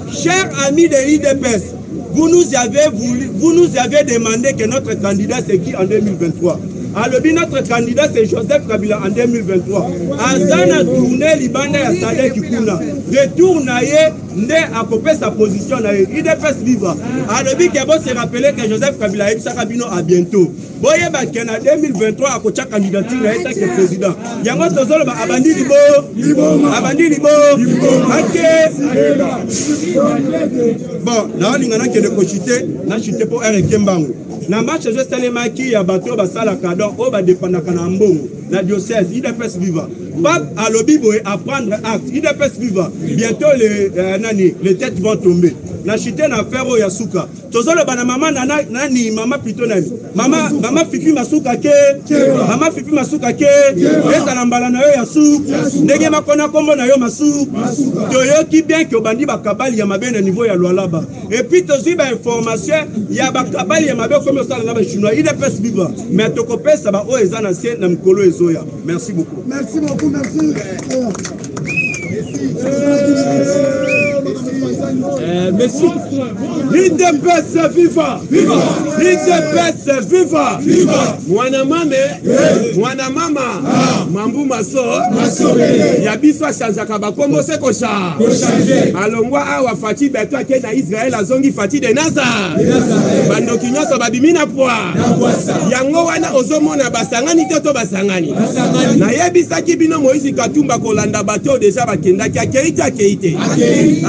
Speaker 6: Chers amis de l'IDPS, vous nous avez demandé que notre candidat c'est qui en 2023. Alors, notre candidat c'est Joseph Kabila en 2023. Azana tourné Libanda ya Saleh Kikuna. Retourne Ndé a copé sa position là. IDPS viva. Alors, que bon se rappeler que Joseph Kabila et Sakabino à bientôt. Boye Baken en 2023 à coach candidature à être que président. Yango tozolo ba abandi libo. Abandi libo. OK. Bon, là lingana que de cochité, na chité pour RK Mbango. Na match je salemaki ya bato basala cadeau o ba dépendaka na mbongo na diocèse IDPS viva. Pape à lobby boy à prendre acte IDPS viva. Bientôt les têtes vont tomber. Na chité na faire o yasuka. Tozolo bana mama nani mama plutôt nani. Mama fifi masuka ke. Mama fifi masuka ke. Eza na mbala na yo yasuka. Ndenge makona kombo na yo masuka. Toyoki bien que bandi bakabali ya mabe na niveau ya Lualaba. Et puis tozi ba information ya bakabali ya mabe comme ça na ba chinois IDPS viva. Mais tokopesa ça ba o eza na sen na mkolo ezoya. Merci beaucoup.
Speaker 2: Merci beaucoup, merci.
Speaker 6: Merci. IDPS viva! Viva! IDPS viva! Viva! Mwana mama, mambu maso, yabiso chanjaka bakombo se kosha. Alongwa awa fati beto ake na Israël azongi fati de Naza. Bandoki nyonso babimi na poa. Yango wana ozomona basangani te to basangani. Na yebisaki bino Moïse Katumba kolanda bato déjà bakendaki akeite.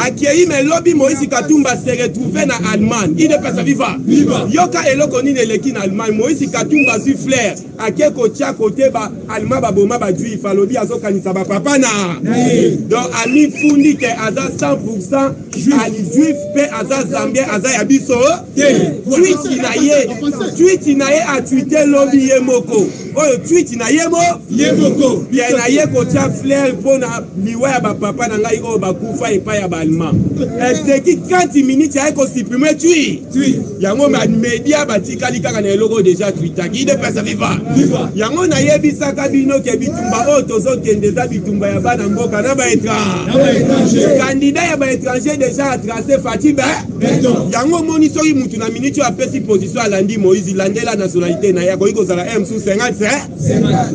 Speaker 6: Akei me lobby Moïse Katumba se retrouvé na Allemagne. IDPS viva. Yoka eloko nini eleki na Allemagne. Moïse Katumba su flair. Ake kotia kote ba Allemagne ba boma ba juif alobi azokanisa ba papa na. Donc ami fundi ke aza 100% ali juif pe aza zambien aza yabiso. Tweet na ye a tweeté lobby yemoko. Oyo tweet na yemoko. Bien na ye kotia flair pona liwa ya ba papa na ngai o ba kufa epa ya ba Allemand. Teki 30 minutes ya ko supprimer tweet. Yango ma media batikali kaka na eloko déjà Twitter. IDPS viva. Yango na yebisaka bino ke bitumba o tozo kendeza bitumba ya bana mboka na ba étranger. Candidat ya ba étranger déjà a tracé Fatiba. Yango moni soki mutu na minute ya pesi position alandi Moïse landela nationalité na ya ko ikozala M sous 50.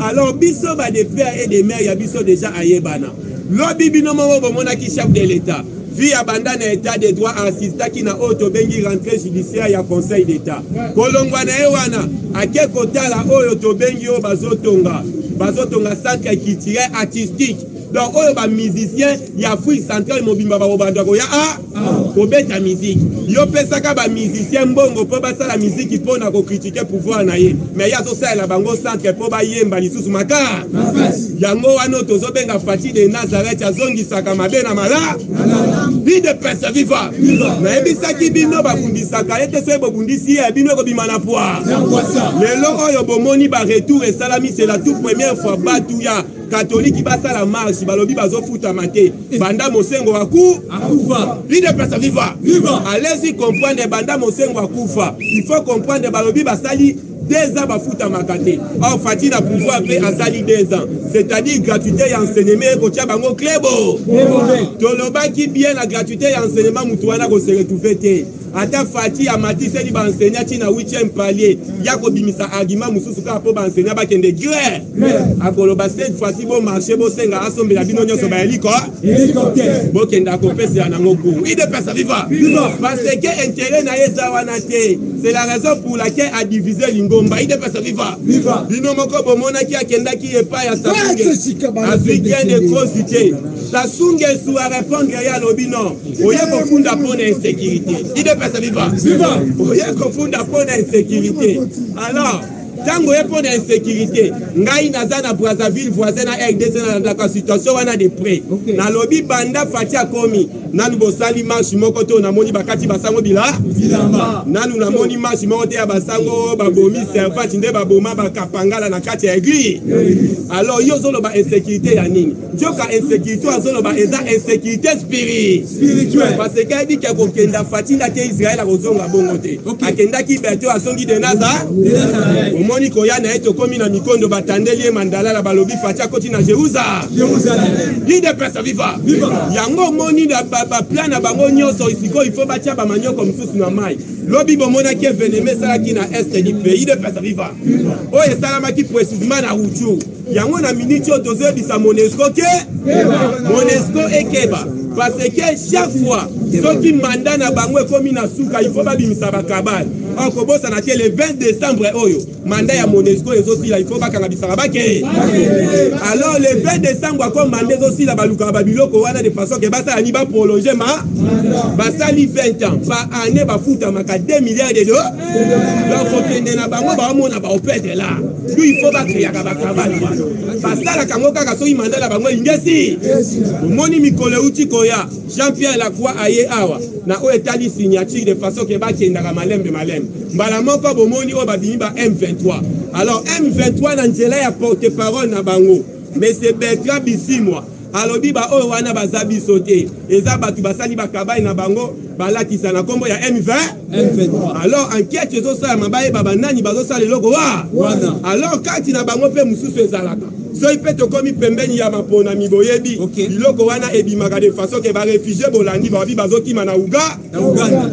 Speaker 6: Alors biso ba de père et de mère ya biso déjà ayebana. Lobby bino mo bomona ki chef de l'État. Via banda na état de droit assista qui na auto bengi rentrée judiciaire ya conseil d'état. Kolongwa na ewana ake kotala oyo to bengi o bazotonga centre culturel artistique. Donc oyo ba musicien ya Afrique centrale mobimba ba obanda ko ya ko beta musique. Yo pesaka ba musicien mbongo po ba sala musique pona ko critiquer pouvoir na ye. Mais ya so sala bango centre po ba yemba lisusu maka. Yango wana tozo benga Fati de Nazareth azongi saka mabe na mala. IDPS viva. Na ebisaki bino babundisaka ete so bobundisi ya bino ko bimana poa. Lelo oyo bomoni ba retour et salami c'est la toute première fois batuya catholique basa la marche balobi bazo futa mate banda mosengo akufa IDPS viva. Allez-y comprendre banda mosengo akufa. Il faut comprendre balobi basali 2 ans bafuta makate. Or Fati na pouvoir après asali 2 ans. C'est-à-dire gratuité et enseignement ko tia bango klebo. Toloba ki bien la gratuité et enseignement mutuana ko se retrouver te. ata fati amatiseli baenseignant tina 8e palier ya kobimisa argument mususu kaka mpo baenseignant bakende gré akoloba cette fois-ci bomarché bosenga asombela bino nyonso baheliko bokenda kopesela nango cour idepesa viva parce que intérêt na ye eza wana te c'est la raison pour laquelle a divisé lingomba idepesa viva bino moko bomonaki akendaki epai ya azwi gain de cause te Sasunge sous à répondre à l'obino. Oye confunda pour l'insécurité. Il est pas ça viva. Oye confunda pour l'insécurité. Alors, tango ye pour l'insécurité, ngai naza na Brazzaville voisin na RDC na la situation wana de près. Na lobby banda fatia komi. Nanu bosali marche moko to na moni bakati basango bilamba. Nanu na moni marche moko te ya basango babomi servante nde baboma bakapangala na kati ya église. Alors yo zolo ba insécurité ya nini? Joka insécurité azolo ba eza insécurité spirituelle. Parce que dit que kokenda fatinda te Israël a kozonga bongo te. Akenda ki beto asongi de Naza. Moni koya na eto komi na mikondo batandeli mandala la balobi fatia koti na Jérusalem. Ide pesa viva. Yango moni da plan na bango nyonso isiko il faut batia ba manyo comme sous na mai. Lobi bomona ki eveneme sala ki na est du pays de pesa viva. O esalama ki précisément na Ruchu. Yango na minute o dozo bisa Monesco ke Monesco ekeba. Parce que chaque fois ceux qui mandat na bango ekomi na suka il faut babimisa bakabal. Okobosa na le 20 décembre oyo mandat ya Monesco ezosi la il faut bakanga bisaka bake. Alors le 20 décembre comme mandat ezosi la baluka babiloko wana de façon que basa ani ba prolonger ma basali 20 ans par année ba futa maka 2 milliards de dollars. Donc okende na bango ba mona ba opete là. Lui il faut ba créer ka bakabal. Basala kango kaka so imanda la bango ingesi. Moni mikole uti koya Jean-Pierre Lacroix aye awa na o etali signature de façon que ba kenda ka malembe mbala moko bomoni o babimi ba M23. Alors M23 na nzela ya porte-parole na bango mais c'est Bertrand Bisimwa alobi ba o wana bazabi sauté eza batu basali bakabai na bango balatisa na kombo ya M23. Alors enquête ezo sala mabaye baba nani bazo sala loko wana. Alors kati na bango pe mususu ezalaka so ipeto komi pembeni ya mapona miboyebi biloko wana ebimaka de façon que ba réfugié bolandi babi bazokima na Uganda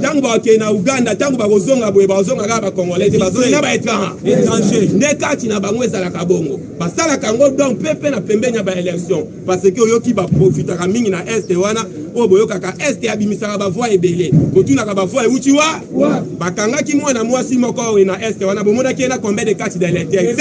Speaker 6: tango ba ke na Uganda tango ba kozonga boye bazonga ka ba congolais bazonga ba étranger ne kati na bango ezalaka bongo basala kango donc pepe na pembeni ya ba élection parce que oyoki ba profitaka mingi na est wana o boyoka ka est ya bimisaka ba voix ebele botuna ka ba voix euti wa bakanga ki mwana mwasi moko na est wana bomona ki na combien de cartes d'électeurs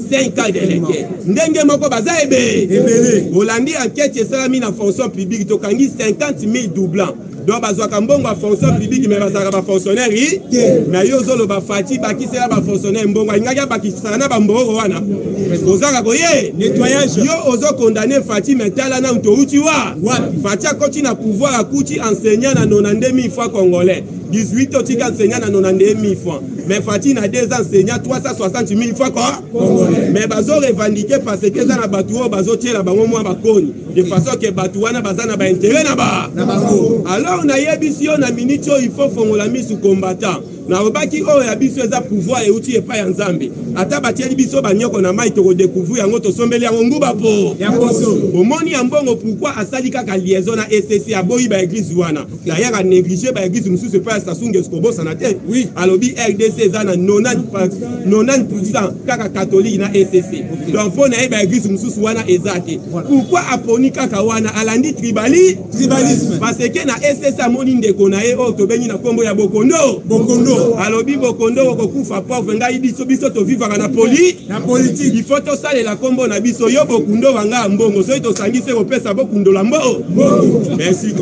Speaker 6: 5 cartes d'électeurs ndenge moko baza ebele Holandi enquête esalami na fonction publique tokangi 50 000 doublants donc bazwaka mbongo ya fonction publique mais bazalaka ba fonctionnaire mais yo zolo ba fati bakisela ba fonctionnaire mbongo ingaki bakisana na bamboro wana ozaka koye nettoyage yo ozo condamner fati metala na ntouti wa fati akoti na pouvoir akuti enseignant na 92 000 fois congolais 18 otika enseignant na 92 000 fois mais fati na 2 enseignants 360 000 fois quoi mais bazo revendiquer parce que ça na batu o bazo tiela bango mwa bakoni de façon que batu wana bazana ba intérêt na bango. Alors na yebisi on a minute il faut fongola misu combattant na obaki o ya biso eza pouvoir et outil epa ya nzambe ata batieli biso banyoko na mai to découvrir yango to sombeli yango nguba po omoni ya mbongo pourquoi asali kaka liaison na SCC aboyi ba église wana na yaka négliger ba église mususu pa Sasunge Skobosa na te alobi RDC eza na 90% kaka catholique na SCC donc pour na ba église mususu wana ezate pourquoi aponi kaka wana alandi tribalisme parce que na SCC amoni ndeko na ye o to benyi na kombo ya Bokondo alobi Bokondo okokufa pauvre ngai biso to vivaka na politique il faut to sale la kombo na biso yo Bokondo wanga mbongo so to sangise kopesa Bokondo la mbongo merci.